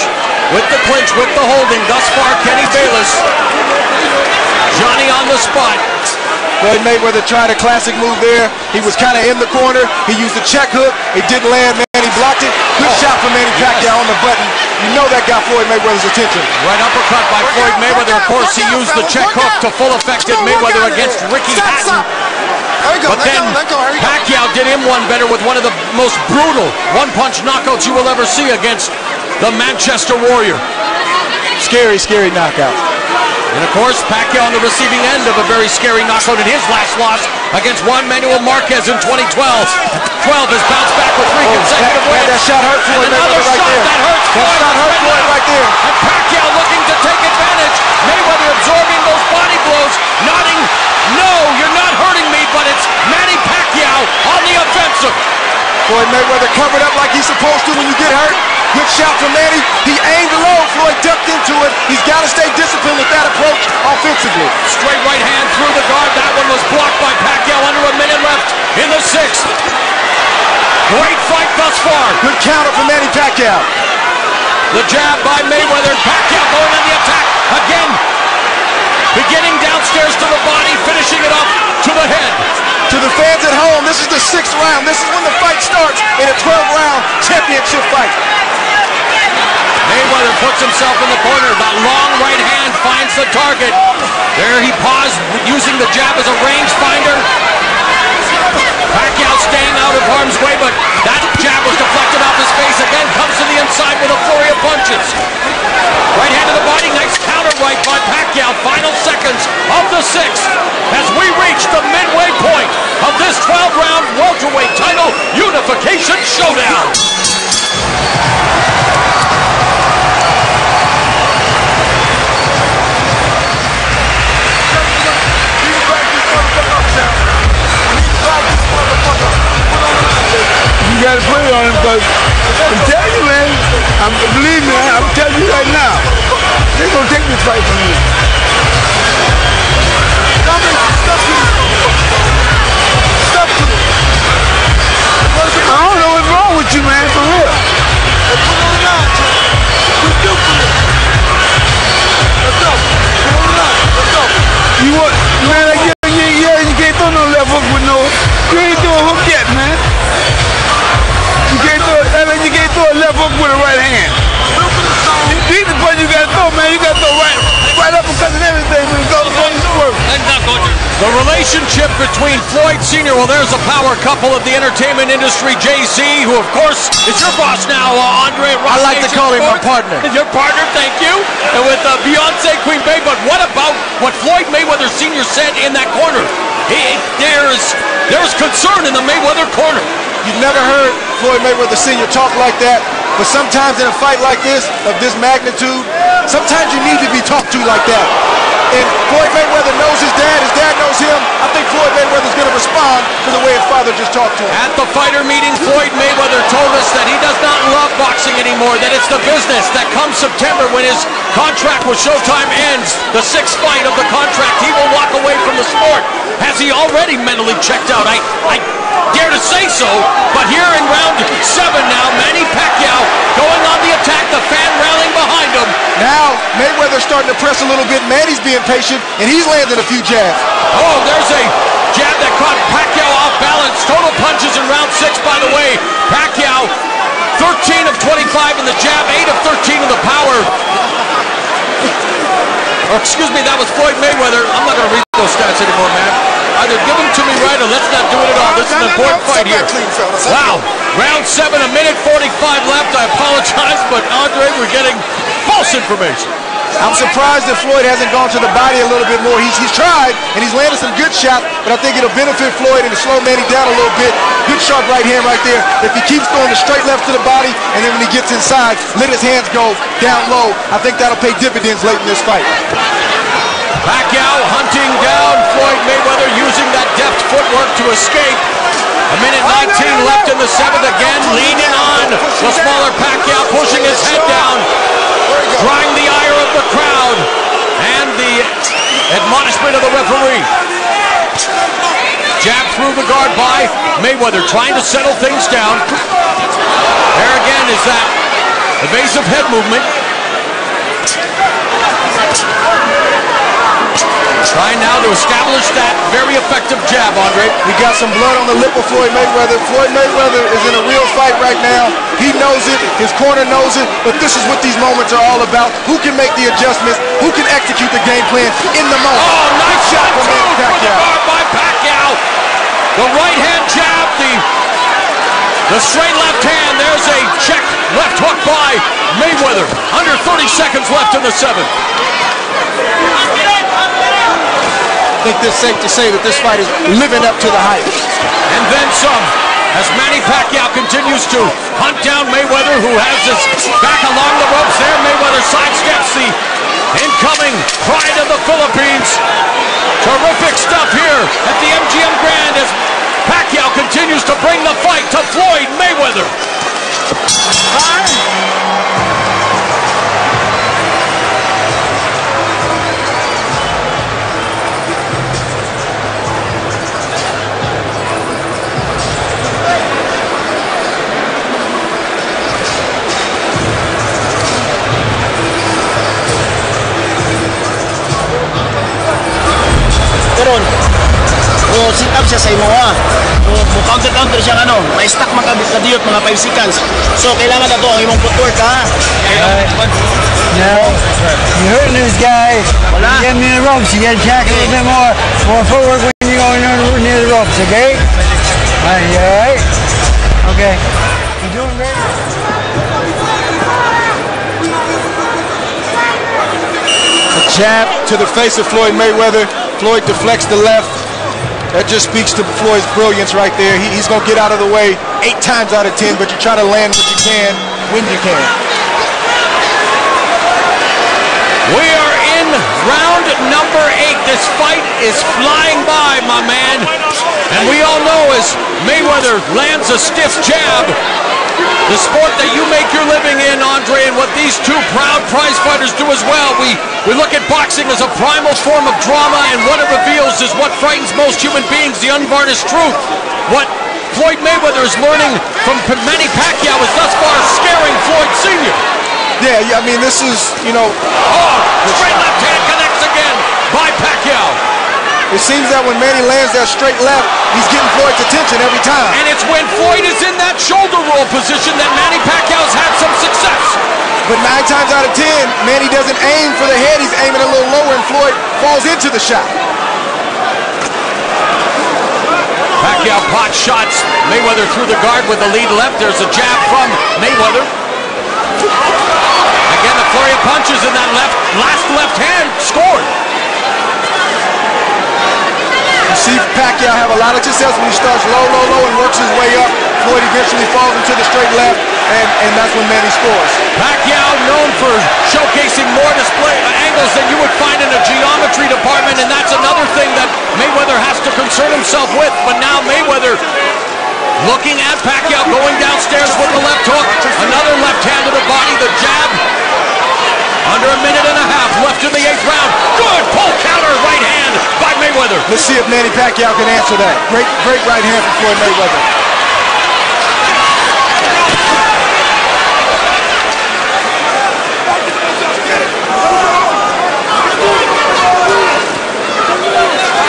with the clinch, with the holding. Thus far, Kenny Bayless. Johnny on the spot.
Floyd Mayweather tried a classic move there. He was kind of in the corner. He used the check hook. It didn't land. Manny blocked it. Good shot from Manny Pacquiao on the button. You know that got Floyd Mayweather's attention.
Right uppercut by Floyd Mayweather. Of course, he used the check hook to full effect in Mayweather against Ricky Hatton. But then Pacquiao did him one better with one of the most brutal one-punch knockouts you will ever see against the Manchester Warrior.
Scary, scary knockout.
And of course, Pacquiao on the receiving end of a very scary knockout in his last loss against Juan Manuel Marquez in 2012. 12 has bounced back with 3 consecutive wins.
That shot hurt Floyd Mayweather right there.
That hurts Floyd.
That shot hurt Floyd right there.
And Pacquiao looking to take advantage. Mayweather absorbing those body blows, nodding, no, you're not hurting me, but it's Manny Pacquiao on the offensive.
Floyd Mayweather covered up like he's supposed to when you get hurt. Good shot from Manny. He aimed low. Floyd ducked into it. He's got to stay disciplined with that approach offensively.
Straight right hand through the guard. That one was blocked by Pacquiao. Under a minute left in the 6th. Great fight thus far.
Good counter from Manny Pacquiao.
The jab by Mayweather. Pacquiao going on the attack again. Beginning downstairs to the body, finishing it up to the head.
To the fans at home, this is the 6th round. This is when the fight starts in a 12-round championship fight.
Mayweather puts himself in the corner. That long right hand finds the target. There he paused, using the jab as a range finder. Pacquiao staying out of harm's way, but that jab was deflected off his face. Again, comes to the inside with a flurry of punches. Right hand to the body, nice counter right by Pacquiao. Final seconds of the 6th as we reach the midway point of this 12-round welterweight title unification showdown.
You gotta put it on him, because I'm telling you, man, believe me, I'm telling you right now, they're gonna take this fight from me. I don't know what's wrong with you, man, for real. You want, man, you can't throw no left hook with no, you ain't throw a hook yet, man. You can't throw a left hook with a right hand. These are what you gotta throw, man. You gotta throw right uppercut and everything when you go to work.
The relationship between Floyd Sr., well, there's a power couple of the entertainment industry, Jay-Z, who, of course, is your boss now, Andre Ross.
I like to call him my partner.
Your partner, thank you. And with Beyonce, Queen Bey. But what about what Floyd Mayweather Sr. said in that corner? There's concern in the Mayweather corner.
You've never heard Floyd Mayweather Sr. talk like that, but sometimes in a fight like this, of this magnitude, sometimes you need to be talked to like that. And Floyd Mayweather knows his dad knows him. I think Floyd Mayweather's going to respond to the way his father just talked to him.
At the fighter meeting, Floyd Mayweather told us that he does not love boxing anymore, that it's the business, that come September when his contract with Showtime ends, the 6th fight of the contract, he will walk away from the sport. Has he already mentally checked out? I dare to say so, but here in round 7 now, Manny Pacquiao going on the attack, the fan rallying behind him.
Now, Mayweather's starting to press a little bit. Manny's being patient, and he's landing a few jabs.
Oh, there's a jab that caught Pacquiao off balance. Total punches in round 6, by the way. Pacquiao, 13 of 25 in the jab, 8 of 13 in the power. or excuse me, that was Floyd Mayweather. I'm not going to read those stats anymore, man. Either give them to me right or let's not do it at all. This is an important fight here. Wow. Round 7, a minute 45 left. I apologize, but Andre, we're getting false information.
I'm surprised that Floyd hasn't gone to the body a little bit more. He's tried, and he's landed some good shots, but I think it'll benefit Floyd and to slow Manny down a little bit. Good sharp right hand right there. If he keeps throwing the straight left to the body, and then when he gets inside, let his hands go down low, I think that'll pay dividends late in this fight.
Pacquiao hunting down Floyd Mayweather, using that deft footwork to escape. A minute 19 left in the 7th again, leaning on the smaller Pacquiao, pushing his head down, drawing the ire of the crowd and the admonishment of the referee. Jab through the guard by Mayweather, trying to settle things down. There again is that evasive head movement. Trying now to establish that very effective jab, Andre.
We got some blood on the lip of Floyd Mayweather. Floyd Mayweather is in a real fight right now. He knows it, his corner knows it, but this is what these moments are all about. Who can make the adjustments? Who can execute the game plan in the moment?
Oh, nice shot
from
Pacquiao.
Pacquiao.
By Pacquiao. The right hand jab, the straight left hand. There's a check left hook by Mayweather. Under 30 seconds left in the 7th.
I think it's safe to say that this fight is living up to the hype.
And then some, as Manny Pacquiao continues to hunt down Mayweather, who has his back along the ropes there. Mayweather sidesteps the incoming pride of the Philippines. Terrific stuff here at the MGM Grand as Pacquiao continues to bring the fight to Floyd Mayweather.
Sit up siya sa imuha. Counter siya may stack makadiyot mga 5 seconds. So kailangan na to ang imong footwork ha.
No, you're hurting this guy.
Wala.
You get him in the ropes. You got to tack a little bit more footwork when you go near the ropes. Okay? You all right? Okay. You're doing great.
A jab to the face of Floyd Mayweather. Floyd deflects the left. That just speaks to Floyd's brilliance right there. He's going to get out of the way 8 times out of 10, but you try to land what you can when you can.
We are in round number 8. This fight is flying by, my man. And we all know as Mayweather lands a stiff jab, the sport that you make your living in, Andre, and what these two proud prize fighters do as well. We look at boxing as a primal form of drama, and what it reveals is what frightens most human beings, the unvarnished truth. What Floyd Mayweather is learning from Manny Pacquiao is thus far scaring Floyd Sr.
Yeah, I mean, this is,
straight left hand connects again by Pacquiao.
It seems that when Manny lands that straight left, he's getting Floyd's attention every time.
And it's when Floyd is in that shoulder roll position that Manny Pacquiao's had some success.
But 9 times out of 10, Manny doesn't aim for the head. He's aiming a little lower, and Floyd falls into the shot.
Pacquiao pot shots Mayweather through the guard with the lead left. There's a jab from Mayweather. Again, the flurry of punches in that last left hand scored.
You see Pacquiao have a lot of success when he starts low, and works his way up. Floyd eventually falls into the straight left, and that's when Manny scores.
Pacquiao known for showcasing more display angles than you would find in a geometry department, and that's another thing that Mayweather has to concern himself with. But now Mayweather looking at Pacquiao going downstairs with the left hook. Another left hand to the body, the jab. Under a minute and a half left in the 8th round. Good pull counter right hand by Mayweather.
Let's see if Manny Pacquiao can answer that. Great right hand from Floyd Mayweather.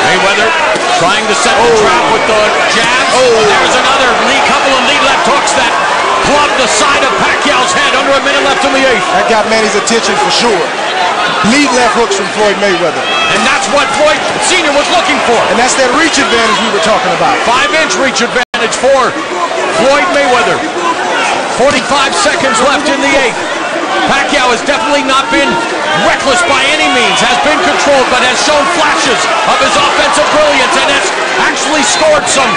Mayweather trying to set the trap with the jabs. There's another couple of lead left hooks that plugged the side of Pacquiao's head. Under a minute left in the 8th.
That got Manny's attention for sure. lead left hooks from Floyd Mayweather.
And that's what Floyd Sr. was looking for.
And that's that reach advantage we were talking about.
5-inch reach advantage for Floyd Mayweather. 45 seconds left in the 8th. Pacquiao has definitely not been reckless by any means, has been controlled, but has shown flashes of his offensive brilliance and has actually scored some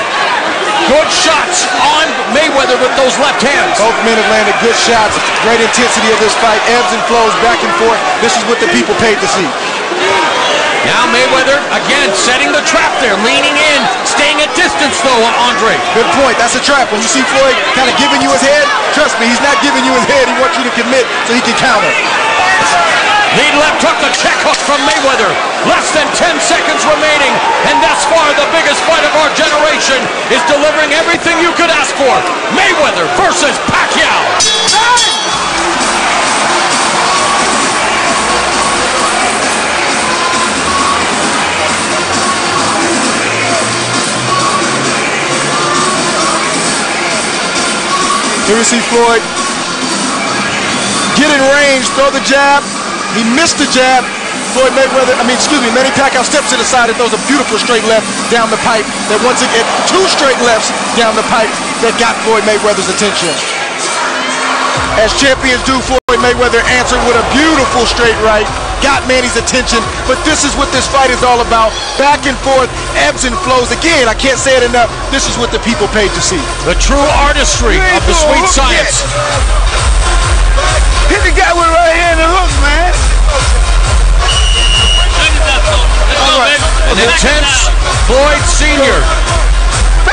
good shots on Mayweather with those left hands.
Both men have landed good shots. Great intensity of this fight, ebbs and flows back and forth. This is what the people paid to see.
Now Mayweather, again, setting the trap there, leaning in, staying at distance though, Andre.
Good point. That's a trap. When you see Floyd kind of giving you his head, trust me, he's not giving you his head. He wants you to commit so he can counter.
Lead left hook, the check hook from Mayweather. Less than 10 seconds remaining, and thus far the biggest fight of our generation is delivering everything you could ask for. Mayweather versus Pacquiao.
Here we see Floyd get in range, throw the jab. He missed the jab. Manny Pacquiao steps to the side and throws a beautiful straight left down the pipe. That once again, 2 straight lefts down the pipe that got Floyd Mayweather's attention. As champions do, Floyd Mayweather answered with a beautiful straight right, got Manny's attention, but this is what this fight is all about. Back and forth, ebbs and flows. Again, I can't say it enough, this is what the people paid to see.
The true artistry of the sweet science.
Hit the guy with a right hand and hook, man.
An intense Floyd Sr.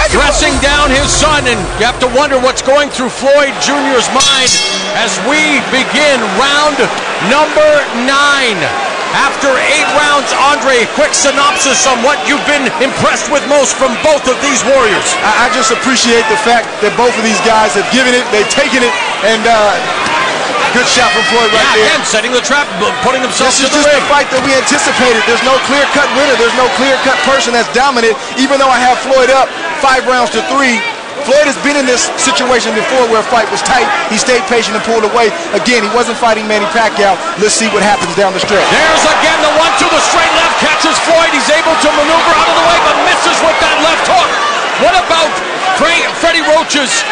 dressing down his son, and you have to wonder what's going through Floyd Jr.'s mind as we begin round number 9. After 8 rounds, Andre, quick synopsis on what you've been impressed with most from both of these warriors.
I just appreciate the fact that both of these guys have given it, they've taken it, and good shot from Floyd right there.
Again, setting the trap, putting himself to the ring.
This is just the fight that we anticipated. There's no clear-cut winner. There's no clear-cut person that's dominant. Even though I have Floyd up 5 rounds to 3, Floyd has been in this situation before where a fight was tight. He stayed patient and pulled away. Again, he wasn't fighting Manny Pacquiao. Let's see what happens down the stretch.
There's again the 1-2, the straight left catches Floyd. He's able to maneuver out of the way, but misses with that left hook. What about Freddie Roach's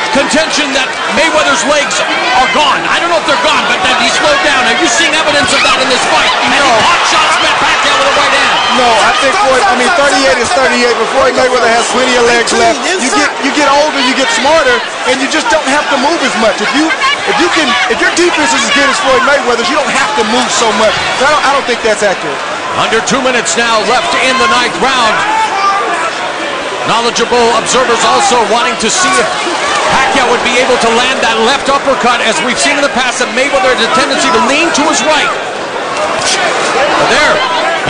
contention that Mayweather's legs are gone? I don't know if they're gone, but that he slowed down. Have you seen evidence of that in this fight?
No.
And he hot shots met Pacquiao with a right hand.
No, I think Floyd, 38 is 38, but Floyd Mayweather has plenty of legs left. You get older, you get smarter, and you just don't have to move as much. If your defense is as good as Floyd Mayweather's, you don't have to move so much. I don't think that's accurate.
Under 2 minutes now left in the 9th round. Knowledgeable observers also wanting to see if Pacquiao would be able to land that left uppercut. As we've seen in the past, that Mayweather had a tendency to lean to his right. But there,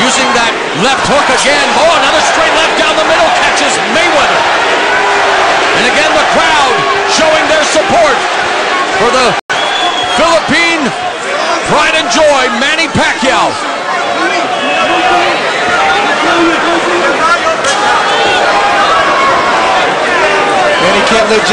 using that left hook again. Oh, another straight left down the middle catches Mayweather. And again, the crowd showing their support for the Philippine pride and joy, Manny Pacquiao.
Man, he can't let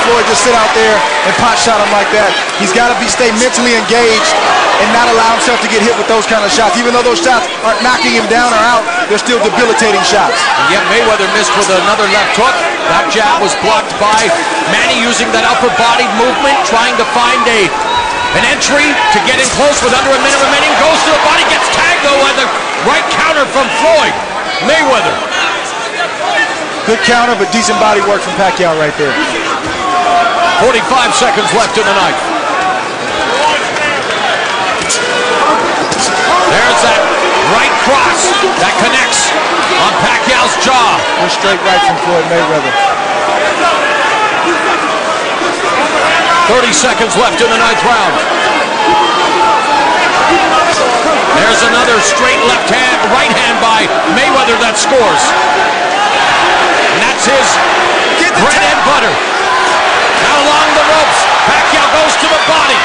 Floyd just sit out there and pot shot him like that. He's got to stay mentally engaged and not allow himself to get hit with those kind of shots. Even though those shots aren't knocking him down or out, they're still debilitating shots.
And yet Mayweather missed with another left hook. That jab was blocked by Manny using that upper body movement, trying to find an entry to get in close with under a minute remaining. Goes to the body, gets tagged though by the right counter from Floyd Mayweather.
Good counter, but decent body work from Pacquiao right there.
45 seconds left in the 9th. There's that right cross that connects on Pacquiao's jaw.
Good straight right from Floyd Mayweather.
30 seconds left in the 9th round. There's another straight right hand by Mayweather that scores. And that's his bread and butter. Now along the ropes, Pacquiao goes to the body.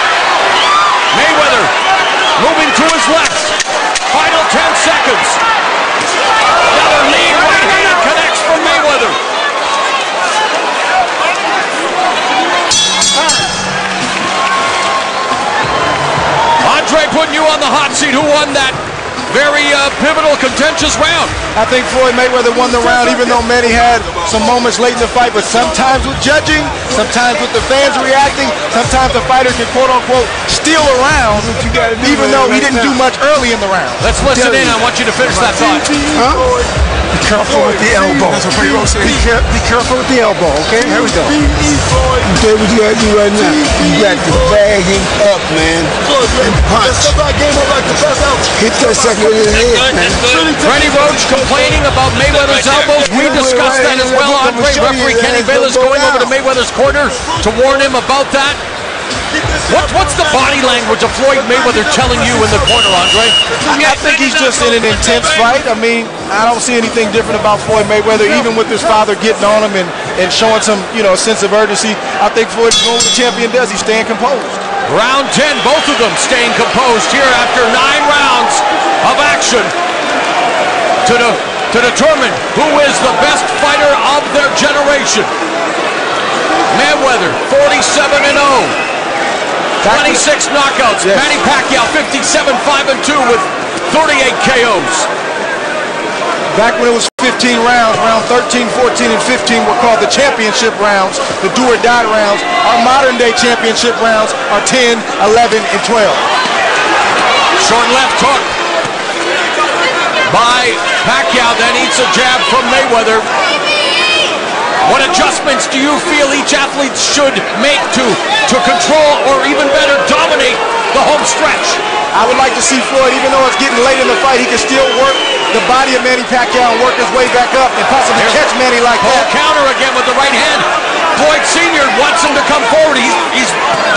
Mayweather moving to his left. Final 10 seconds. Another lead right hand connects for Mayweather. Andre, putting you on the hot seat. Who won that very pivotal, contentious round?
I think Floyd Mayweather won the round, even though Manny had some moments late in the fight. But sometimes with judging, sometimes with the fans reacting, sometimes the fighter can quote-unquote steal a round, even though he didn't do much early in the round.
Let's listen in. I want you to finish that thought.
Be careful with the elbow. Be careful with the elbow, okay? Here we go.
You say what you gotta do right now. You got to bag him up, man. And punch. Hit that sucker in the head, man.
Freddie Roach complaining about Mayweather's elbows. We discussed that as well. Andre, referee Kenny Bayless going over to Mayweather's corner to warn him about that. What's the body language of Floyd Mayweather telling you in the corner, Andre?
I think he's just in an intense fight. I mean, I don't see anything different about Floyd Mayweather, even with his father getting on him and showing some, sense of urgency. I think Floyd is what the champion does. He's staying composed.
Round 10, both of them staying composed here after 9 rounds of action to determine who is the best fighter of their generation. Mayweather, 47-0. 26 knockouts. Yes. Manny Pacquiao, 57-5-2 with 38 KOs.
Back when it was 15 rounds, round 13, 14, and 15 were called the championship rounds, the do-or-die rounds. Our modern-day championship rounds are 10, 11, and 12.
Short left hook by Pacquiao, then eats a jab from Mayweather. What adjustments do you feel each athlete should make to control or even better dominate the home stretch?
I would like to see Floyd, even though it's getting late in the fight, he can still work the body of Manny Pacquiao and work his way back up and possibly catch Manny like that.
Counter again with the right hand. Floyd Sr. wants him to come forward. He's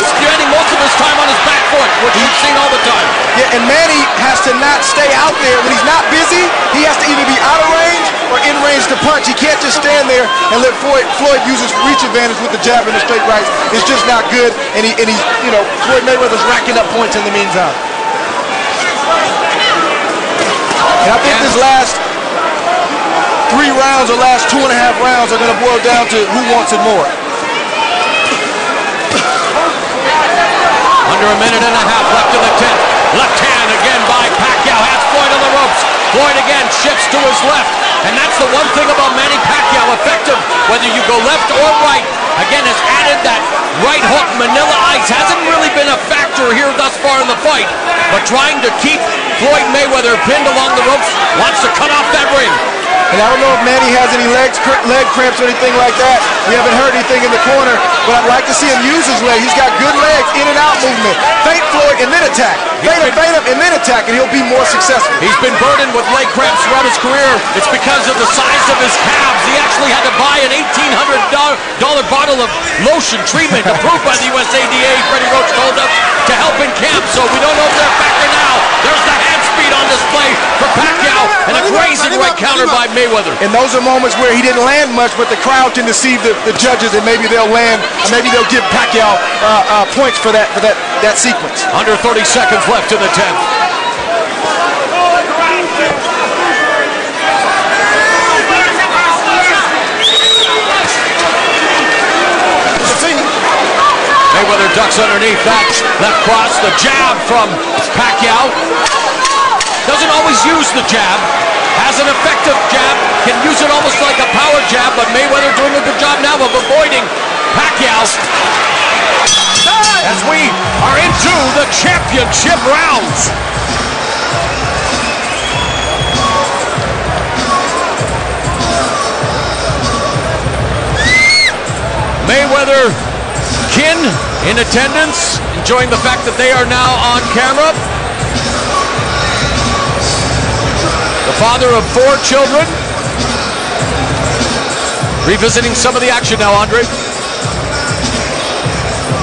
spending most of his time on his back foot, which you've seen all the time.
Yeah, and Manny has to not stay out there. When he's not busy, he has to either be out of range or in range to punch. He can't just stand there and let Floyd use his reach advantage with the jab and the straight rights. It's just not good, and he's Floyd Mayweather's racking up points in the meantime. And I think this last 3 rounds or last 2.5 rounds are going to boil down to who wants it more.
Under a minute and a half left in the 10th. Left hand again by Pacquiao. Has Floyd on the ropes. Floyd again shifts to his left. And that's the one thing about Manny Pacquiao. Effective, whether you go left or right. Again, has added that right hook. Manila Ice hasn't really been a factor here thus far in the fight. But trying to keep Floyd Mayweather pinned along the ropes. Wants to cut off that ring.
And I don't know if Manny has any leg cramps or anything like that. We haven't heard anything in the corner, but I'd like to see him use his leg. He's got good legs, in and out movement. Feint Floyd and then attack. Feint him and then attack, and he'll be more successful.
He's been burdened with leg cramps throughout his career. It's because of the size of his calves. He actually had to buy an $1,800 bottle of lotion treatment approved by the USADA, Freddie Roach told us, to help in camp. So we don't know if they're a factor now. There's the hand speed on display for Pacquiao, and a grazing right counter by Mayweather.
And those are moments where he didn't land much, but the crowd can deceive the judges, and maybe they'll land, or maybe they'll give Pacquiao points for that sequence.
Under 30 seconds left in the 10th. Mayweather ducks underneath that left cross. The jab from Pacquiao. Doesn't always use the jab. Has an effective jab. Can use it almost like a power jab, but Mayweather doing a good job now of avoiding Pacquiao. As we are into the championship rounds. Mayweather kin in attendance, enjoying the fact that they are now on camera. The father of 4 children. Revisiting some of the action now, Andre.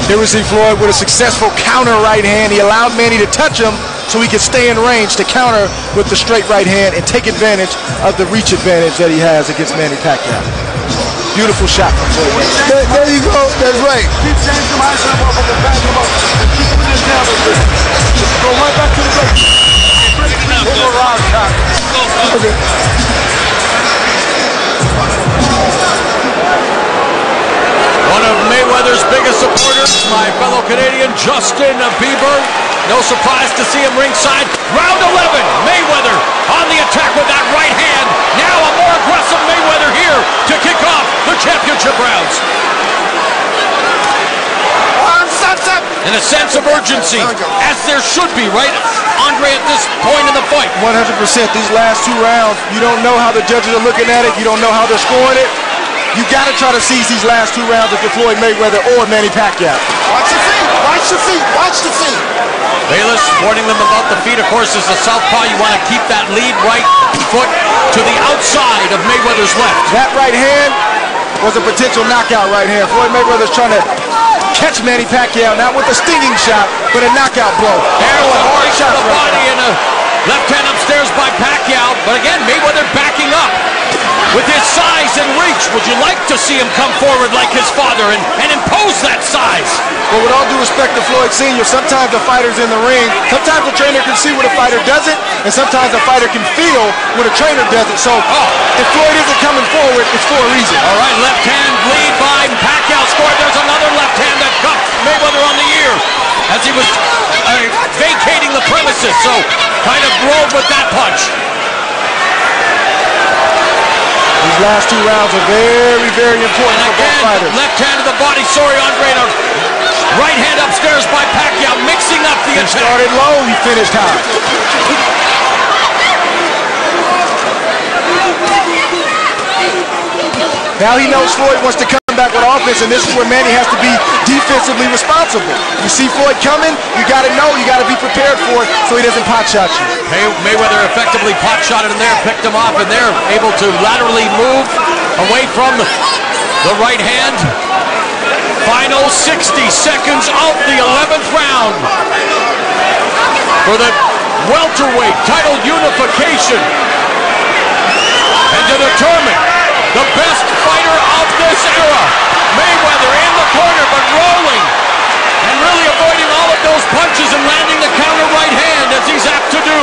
Here we see Floyd with a successful counter right hand. He allowed Manny to touch him so he could stay in range to counter with the straight right hand and take advantage of the reach advantage that he has against Manny Pacquiao. Beautiful shot from Floyd.
There you go. That's right. Keep changing the mindset off of the back of the keep putting it down. Go right back to the base. Okay.
One of Mayweather's biggest supporters, my fellow Canadian. Australian Justin Bieber. No surprise to see him ringside. Round 11, Mayweather on the attack with that right hand. Now a more aggressive Mayweather here to kick off the championship rounds. And a sense of urgency, as there should be, right, Andre, at this point in the fight?
100%. These last 2 rounds, you don't know how the judges are looking at it. You don't know how they're scoring it. You got to try to seize these last 2 rounds if you're Floyd Mayweather or Manny Pacquiao.
Watch the feet. Watch the feet. Watch the feet.
Bayless warning them about the feet. Of course, as a southpaw, you want to keep that lead right foot to the outside of Mayweather's left.
That right hand was a potential knockout right hand. Floyd Mayweather's trying to catch Manny Pacquiao, not with a stinging shot, but a knockout blow.
There's a hard shot to the body and a left hand upstairs by Pacquiao. But again, Mayweather backing up with his size and reach. Would you like to see him come forward like his father and impose that size?
Well, with all due respect to Floyd Sr., sometimes the fighter's in the ring, sometimes the trainer can see what a fighter doesn't, and sometimes the fighter can feel what a trainer doesn't. So if Floyd isn't coming forward, it's for a reason.
All right, left hand lead by Pacquiao scored. There's another left hand that cuffed Mayweather on the ear as he was vacating the premises. So kind of rolled with that punch.
These last 2 rounds are very, very important for both fighters.
Left hand to the body. Sorry, Andre. Right hand upstairs by Pacquiao, mixing up the attack.
He started low, he finished high. Now he knows Floyd wants to come back with offense, and this is where Manny has to be defensively responsible. You see Floyd coming, you got to know, you got to be prepared for it so he doesn't pot shot you.
Mayweather effectively pot shotted him there, picked him off, and they're able to laterally move away from the right hand. Final 60 seconds of the 11th round for the welterweight title unification. And to determine the best fighter of this era, Mayweather in the corner but rolling and really avoiding all of those punches and landing the counter right hand as he's apt to do.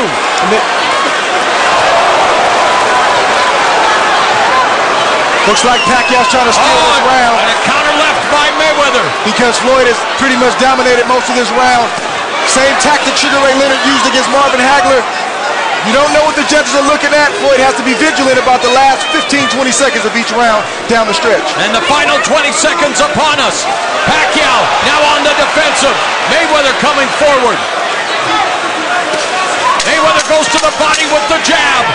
Looks like Pacquiao's trying to steal this round.
And a counter left by Mayweather.
Because Floyd has pretty much dominated most of this round. Same tactic Sugar Ray Leonard used against Marvin Hagler. You don't know what the judges are looking at. Floyd has to be vigilant about the last 15-20 seconds of each round down the stretch.
And the final 20 seconds upon us. Pacquiao now on the defensive. Mayweather coming forward. Mayweather goes to the body with the jab.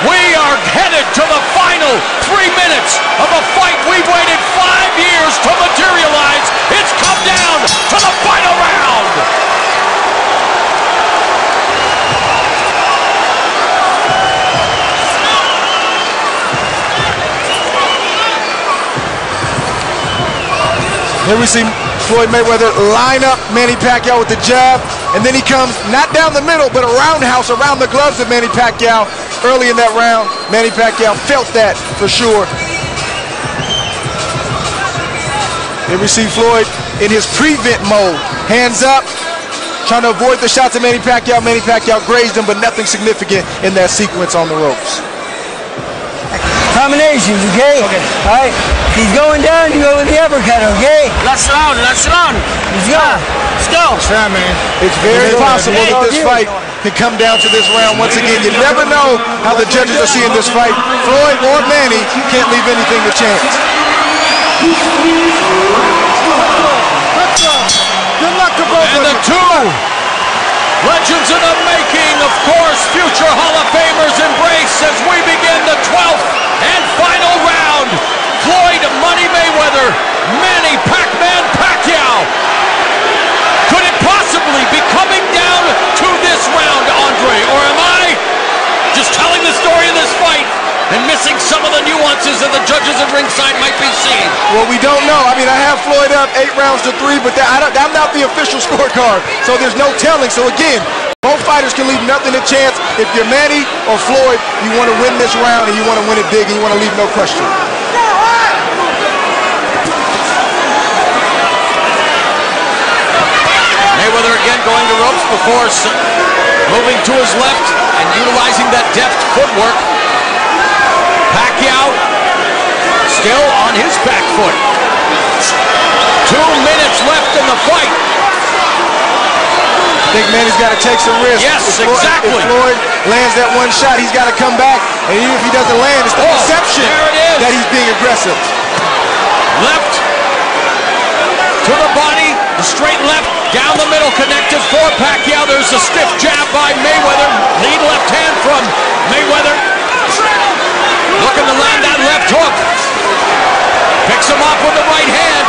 We are headed to the final 3 minutes of a fight we waited 5 years to materialize. It's come down to the final round.
Here we see Floyd Mayweather line up Manny Pacquiao with the jab, and then he comes not down the middle, but a roundhouse around the gloves of Manny Pacquiao. Early in that round, Manny Pacquiao felt that for sure. Here we see Floyd in his prevent mode. Hands up, trying to avoid the shots of Manny Pacquiao. Manny Pacquiao grazed him, but nothing significant in that sequence on the ropes.
Combinations, okay? Okay. All right. He's going down, you go with the uppercut, okay?
Last round, last round.
Let's go.
Let's go.
That's right, man.
It's very possible that this fight can come down to this round once again. You never know how the judges are seeing this fight. Floyd or Manny can't leave anything to chance.
Good luck to both
And
of
the
you.
two legends in the making, of course, future Hall of Famers embrace as we begin the 12th and final round. Floyd Money Mayweather, Manny Pac-Man Pacquiao. Could it possibly be coming down to this round, Andre? Or am I just telling the story of this fight and missing some of the nuances that the judges at ringside might be seeing?
Well, we don't know. I mean, I have Floyd up 8 rounds to 3, but I'm not the official scorecard, so there's no telling. So again, both fighters can leave nothing to chance. If you're Manny or Floyd, you want to win this round and you want to win it big and you want to leave no question.
Mayweather again going to ropes before moving to his left and utilizing that deft footwork. Pacquiao still on his back foot. 2 minutes left in the fight.
I think Manny's got to take some risks.
Yes,
if
exactly.
If Floyd lands that one shot, he's got to come back. And even if he doesn't land, it's the perception that he's being aggressive.
Left to the body, the straight left, down the middle, connected for Pacquiao. There's a stiff jab by Mayweather. Lead left hand from Mayweather. Looking to land that left hook. Picks him up with the right hand.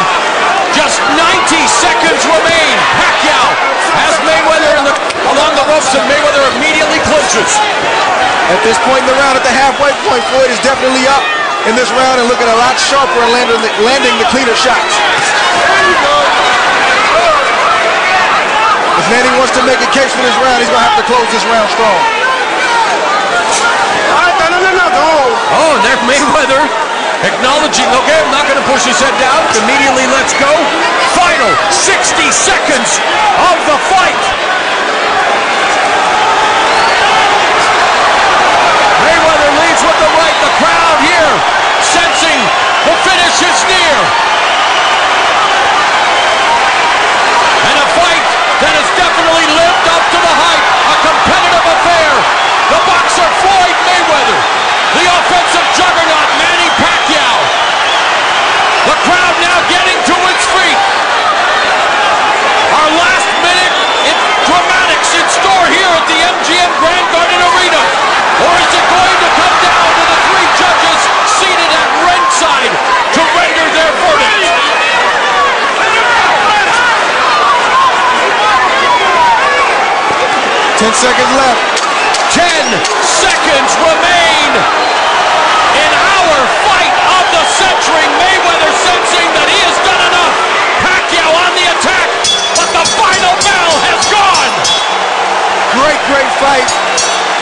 Just 90 seconds remain. Pacquiao has Mayweather along the ropes, and Mayweather immediately clinches.
At this point in the round, at the halfway point, Floyd is definitely up in this round and looking a lot sharper and landing the cleaner shots. If Manny wants to make a case for this round, he's going to have to close this round strong.
Oh, and there's Mayweather acknowledging, okay, I'm not going to push his head down. Immediately lets go. Final 60 seconds of the fight. Mayweather leads with the right. The crowd here sensing the finish is near. And a fight that has definitely lived up to the hype. A competitive affair. The boxer Floyd Mayweather. The offensive juggernaut Manny Pacquiao. The crowd now getting to its feet. Our last minute dramatics in store here at the MGM Grand Garden Arena. Or is it going to come down to the three judges seated at ringside to render their verdict?
Ten seconds left.
10 seconds remain in our fight of the century. Mayweather sensing that he has done enough. Pacquiao on the attack, but the final bell has gone.
Great fight.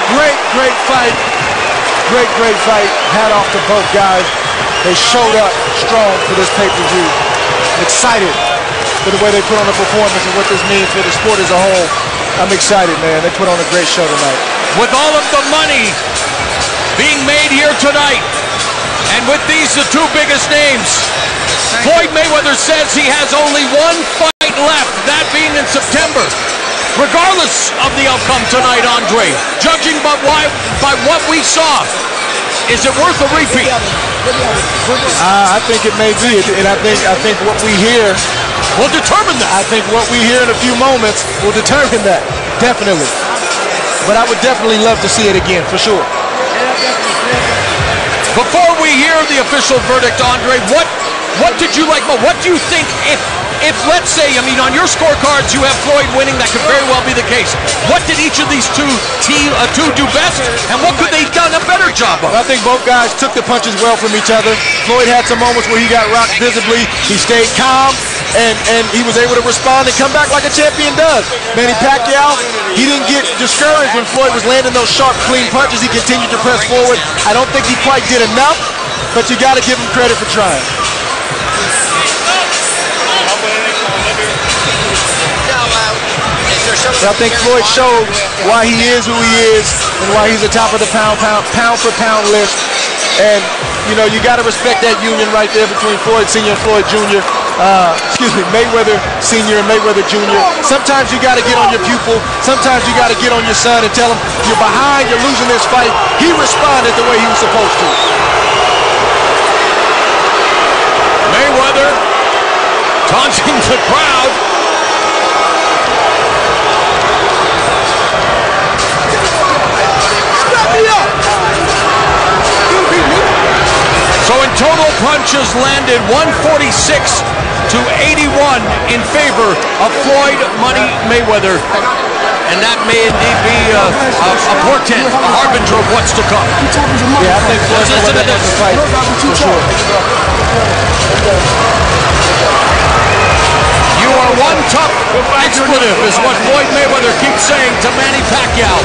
Great fight. Great fight. Hat off to both guys. They showed up strong for this pay-per-view. I'm excited for the way they put on the performance and what this means for the sport as a whole. I'm excited, man. They put on a great show tonight.
With all of the money being made here tonight, and with these the two biggest names, Floyd Mayweather says he has only one fight left, that being in September. Regardless of the outcome tonight, Andre, judging by what we saw, is it worth a repeat?
I think it may be, and I think what we hear
will determine that.
I think what we hear in a few moments will determine that, definitely. But I would definitely love to see it again, for sure.
Before we hear the official verdict, Andre, what did you like? What do you think if let's say, I mean, on your scorecards you have Floyd winning, that could very well be the case. What did each of these two do best, and what could they have done a better job of?
I think both guys took the punches well from each other. Floyd had some moments where he got rocked visibly. He stayed calm, and he was able to respond and come back like a champion does. Manny Pacquiao, he didn't get discouraged when Floyd was landing those sharp, clean punches. He continued to press forward. I don't think he quite did enough, but you got to give him credit for trying. I think Floyd showed why he is who he is and why he's the top of the pound for pound list. And, you know, you got to respect that union right there between Floyd Sr. and Floyd Jr. Mayweather Sr. and Mayweather Jr. Sometimes you got to get on your pupil. Sometimes you got to get on your son and tell him, you're behind, you're losing this fight. He responded the way he was supposed to.
Mayweather taunting the crowd. So in total, punches landed 146 to 81 in favor of Floyd Money Mayweather. And that may indeed be a portent, a harbinger of what's to come.
Yeah, I think Floyd Mayweather wins the fight, for sure.
You are one tough expletive, is what Floyd Mayweather keeps saying to Manny Pacquiao.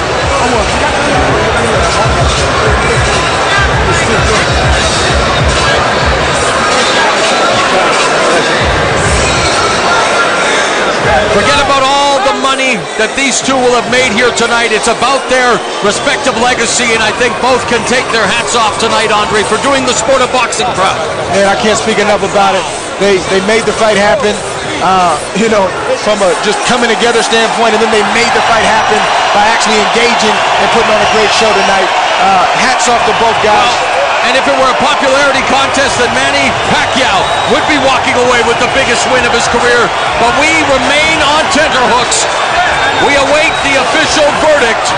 Forget about all the money that these two will have made here tonight. It's about their respective legacy, and I think both can take their hats off tonight, Andre, for doing the sport of boxing proud.
Man, I can't speak enough about it. They made the fight happen. you know, from a just coming together standpoint, and then they made the fight happen by actually engaging and putting on a great show tonight. Hats off to both guys.
And if it were a popularity contest, then Manny Pacquiao would be walking away with the biggest win of his career. But we remain on tenterhooks. We await the official verdict.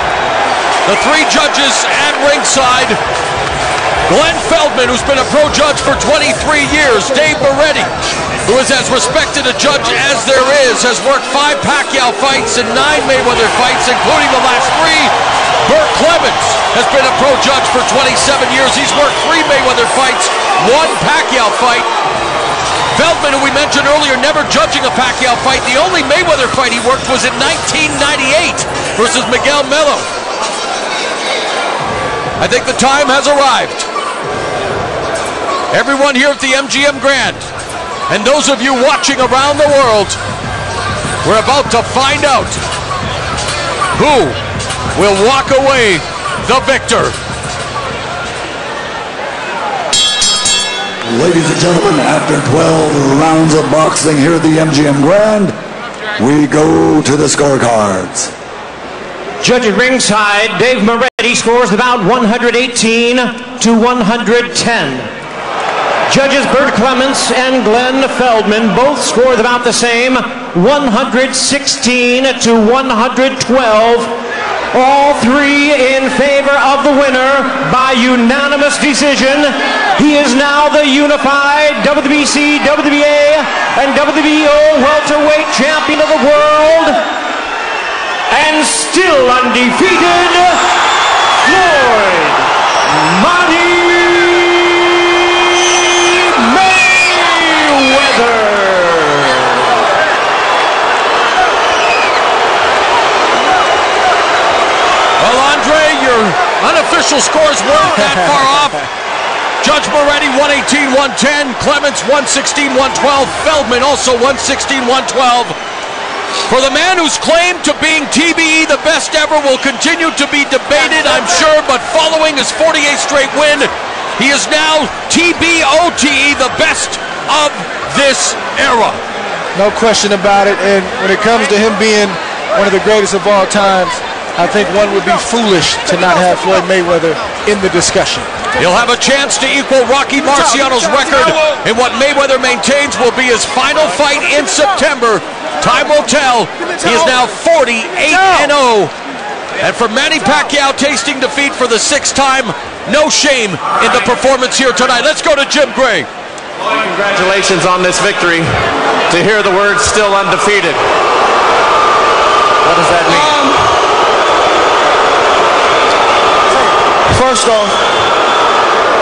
The three judges at ringside. Glenn Feldman, who's been a pro judge for 23 years. Dave Moretti, who is as respected a judge as there is, has worked 5 Pacquiao fights and 9 Mayweather fights, including the last 3. Burt Clements has been a pro judge for 27 years. He's worked 3 Mayweather fights, 1 Pacquiao fight. Feldman, who we mentioned earlier, never judging a Pacquiao fight. The only Mayweather fight he worked was in 1998 versus Miguel Melo. I think the time has arrived. Everyone here at the MGM Grand, and those of you watching around the world, we're about to find out who will walk away the victor.
Ladies and gentlemen, after 12 rounds of boxing here at the MGM Grand, we go to the scorecards.
Judge at ringside, Dave Moretti scores about 118 to 110. Judges Burt Clements and Glenn Feldman both scored about the same, 116 to 112. All 3 in favor of the winner by unanimous decision. He is now the unified WBC, WBA, and WBO welterweight champion of the world, and still undefeated, Floyd Money Mayweather.
Well, Andre, your unofficial scores weren't that far off. Judge Moretti 118-110, Clements 116-112, Feldman also 116-112. For the man who's claimed to being TBE the best ever will continue to be debated, I'm sure, but following his 48th straight win, he is now TBOTE, the best of this era.
No question about it, and when it comes to him being one of the greatest of all times, I think one would be foolish to not have Floyd Mayweather in the discussion.
He'll have a chance to equal Rocky Marciano's record in what Mayweather maintains will be his final fight in September. Time will tell. He is now 48-0. And for Manny Pacquiao tasting defeat for the 6th time, no shame in the performance here tonight. Let's go to Jim Gray.
Congratulations on this victory. To hear the words "still undefeated," what does that mean?
First off,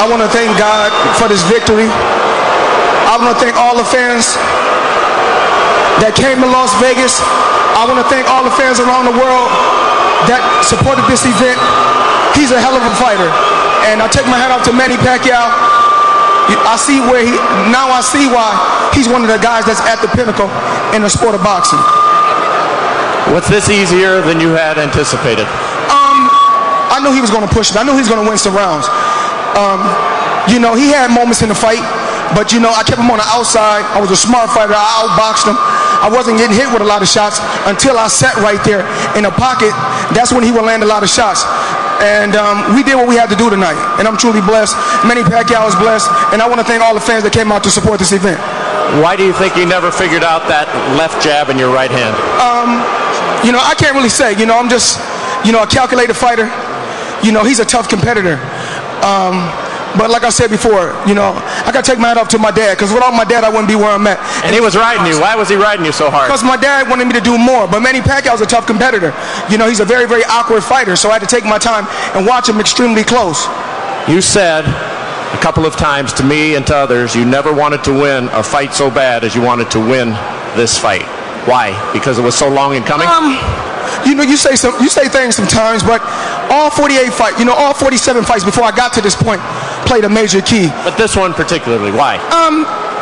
I want to thank God for this victory. I want to thank all the fans that came to Las Vegas. I want to thank all the fans around the world that supported this event. He's a hell of a fighter, and I take my hat off to Manny Pacquiao. I see why he's one of the guys that's at the pinnacle in the sport of boxing.
What's this easier than you had anticipated?
I knew he was going to push me. I knew he was going to win some rounds. You know, he had moments in the fight, but you know, I kept him on the outside. I was a smart fighter. I outboxed him. I wasn't getting hit with a lot of shots until I sat right there in the pocket. That's when he would land a lot of shots. And we did what we had to do tonight, and I'm truly blessed. Manny Pacquiao is blessed, and I want to thank all the fans that came out to support this event.
Why do you think you never figured out that left jab in your right hand?
You know, I can't really say. You know, I'm just, you know, a calculated fighter. You know, he's a tough competitor. But like I said before, you know, I got to take my hat off to my dad, because without my dad, I wouldn't be where I'm at.
And he was riding you. Why was he riding you so hard?
Because my dad wanted me to do more. But Manny Pacquiao's a tough competitor. You know, he's a very, very awkward fighter, so I had to take my time and watch him extremely close.
You said a couple of times to me and to others, you never wanted to win a fight so bad as you wanted to win this fight. Why? Because it was so long in coming?
You know, you say things sometimes, but all 48 fights, you know, all 47 fights before I got to this point played a major key.
But this one particularly, why?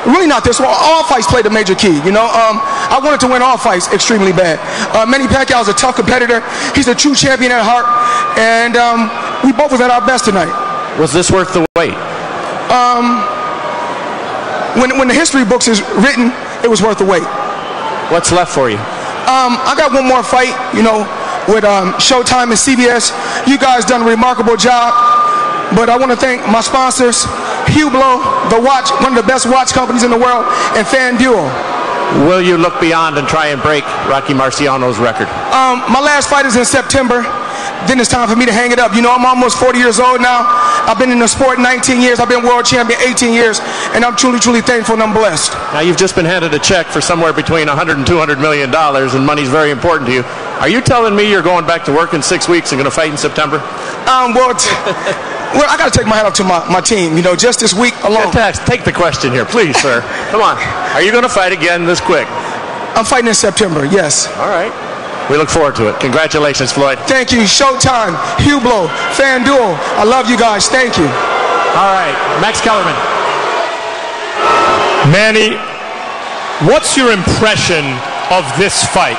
Really not this one. All fights played a major key, you know. I wanted to win all fights extremely bad. Manny Pacquiao is a tough competitor. He's a true champion at heart, and we both was at our best tonight.
Was this worth the wait?
When the history books is written, it was worth the wait.
What's left for you?
I got one more fight, you know, with Showtime and CBS. You guys done a remarkable job, but I want to thank my sponsors, Hublot, the watch, one of the best watch companies in the world, and FanDuel.
Will you look beyond and try and break Rocky Marciano's record?
My last fight is in September. Then it's time for me to hang it up. You know, I'm almost 40 years old now. I've been in the sport 19 years. I've been world champion 18 years. And I'm truly, truly thankful and I'm blessed.
Now, you've just been handed a check for somewhere between $100 and $200 million, and money's very important to you. Are you telling me you're going back to work in 6 weeks and going to fight in September?
Well, I got to take my hat off to my team. You know, just this week alone.
Take the question here, please, sir. Come on. Are you going to fight again this quick?
I'm fighting in September, yes.
All right. We look forward to it. Congratulations, Floyd.
Thank you. Showtime, Hublot, FanDuel. I love you guys. Thank you.
All right. Max Kellerman.
Manny, what's your impression of this fight?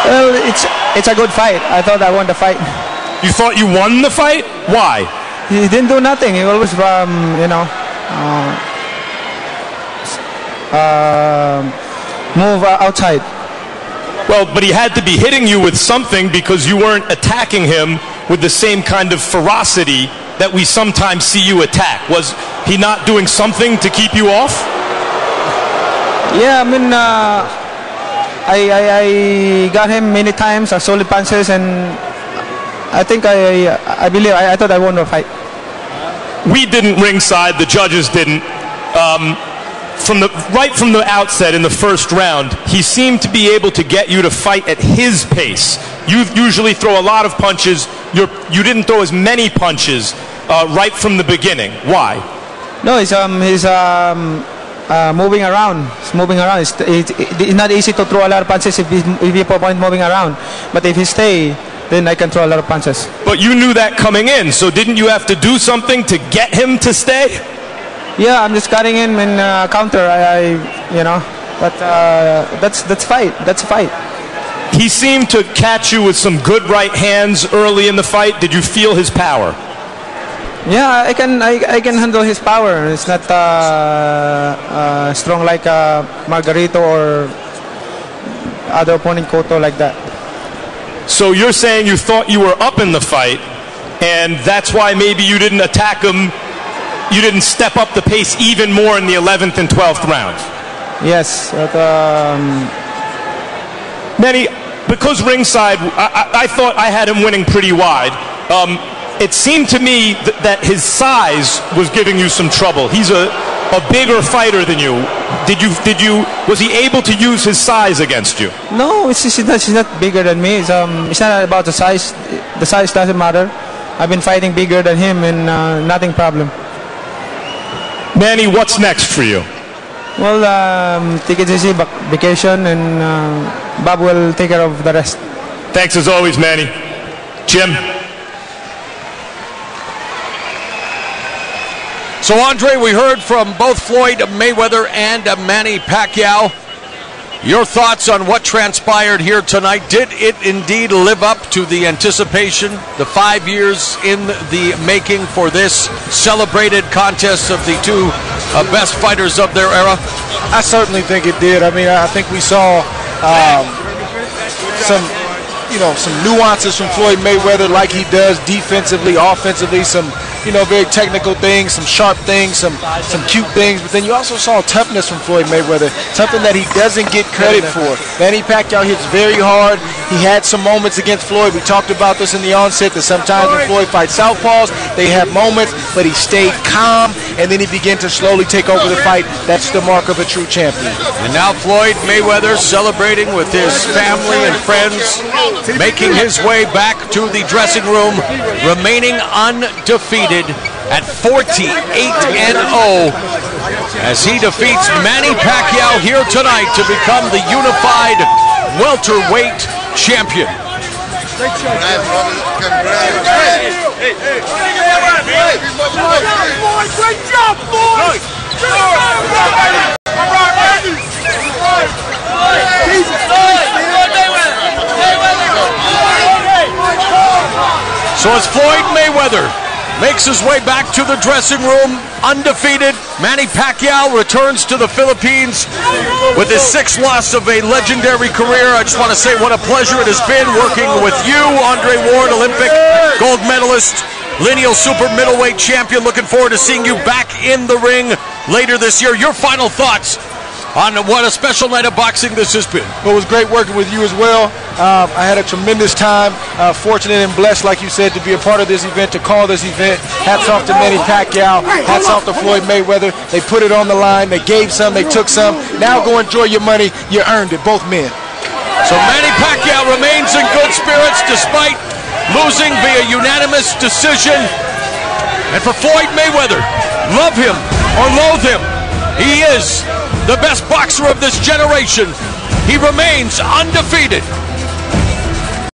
Well, it's a good fight. I thought I won the fight.
You thought you won the fight? Why?
He didn't do nothing. He always, you know, move outside.
Well, but he had to be hitting you with something because you weren't attacking him with the same kind of ferocity that we sometimes see you attack. Was he not doing something to keep you off?
Yeah, I mean, I got him many times, solid punches, and I think I thought I won the fight.
We didn't ringside, the judges didn't. Right from the outset in the first round, he seemed to be able to get you to fight at his pace. You usually throw a lot of punches. You didn't throw as many punches right from the beginning. Why?
No, he's moving around. He's moving around. It's not easy to throw a lot of punches if your opponent moving around. But if he stay, then I can throw a lot of punches.
But you knew that coming in, so didn't you have to do something to get him to stay?
Yeah, I'm just cutting him and counter. You know, but that's fight. That's a fight.
He seemed to catch you with some good right hands early in the fight. Did you feel his power?
Yeah, I can handle his power. It's not strong like Margarito or other opponent Cotto like that.
So you're saying you thought you were up in the fight, and that's why maybe you didn't attack him. You didn't step up the pace even more in the 11th and 12th rounds.
Yes, but
Manny, because ringside, I thought I had him winning pretty wide. It seemed to me that his size was giving you some trouble. He's a bigger fighter than you. Was he able to use his size against you?
No, she's not bigger than me. It's not about the size. The size doesn't matter. I've been fighting bigger than him and nothing problem.
Manny, what's next for you?
Well, take it easy, vacation, and Bob will take care of the rest.
Thanks as always, Manny. Jim?
So, Andre, we heard from both Floyd Mayweather and Manny Pacquiao. Your thoughts on what transpired here tonight? Did it indeed live up to the anticipation, the 5 years in the making for this celebrated contest of the two best fighters of their era?
I certainly think it did. I mean, I think we saw some nuances from Floyd Mayweather, like he does defensively, offensively, some very technical things, some sharp things, some cute things, but then you also saw toughness from Floyd Mayweather, something that he doesn't get credit for. Manny Pacquiao hits very hard. He had some moments against Floyd. We talked about this in the onset, that sometimes when Floyd fights southpaws, they have moments, but he stayed calm, and then he began to slowly take over the fight. That's the mark of a true champion.
And now Floyd Mayweather celebrating with his family and friends, making his way back to the dressing room, remaining undefeated at 48-0 as he defeats Manny Pacquiao here tonight to become the unified welterweight champion.
Great job, boys!
So it's Floyd Mayweather makes his way back to the dressing room, undefeated. Manny Pacquiao returns to the Philippines with his 6th loss of a legendary career. I just want to say what a pleasure it has been working with you, Andre Ward, Olympic gold medalist, lineal super middleweight champion. Looking forward to seeing you back in the ring later this year. Your final thoughts on what a special night of boxing this has been.
Well, it was great working with you as well. I had a tremendous time. Fortunate and blessed, like you said, to be a part of this event, to call this event. Hats off to Manny Pacquiao. Hats off to Floyd Mayweather. They put it on the line. They gave some. They took some. Now go enjoy your money. You earned it, both men.
So Manny Pacquiao remains in good spirits despite losing via unanimous decision. And for Floyd Mayweather, love him or loathe him, he is the best boxer of this generation. He remains undefeated.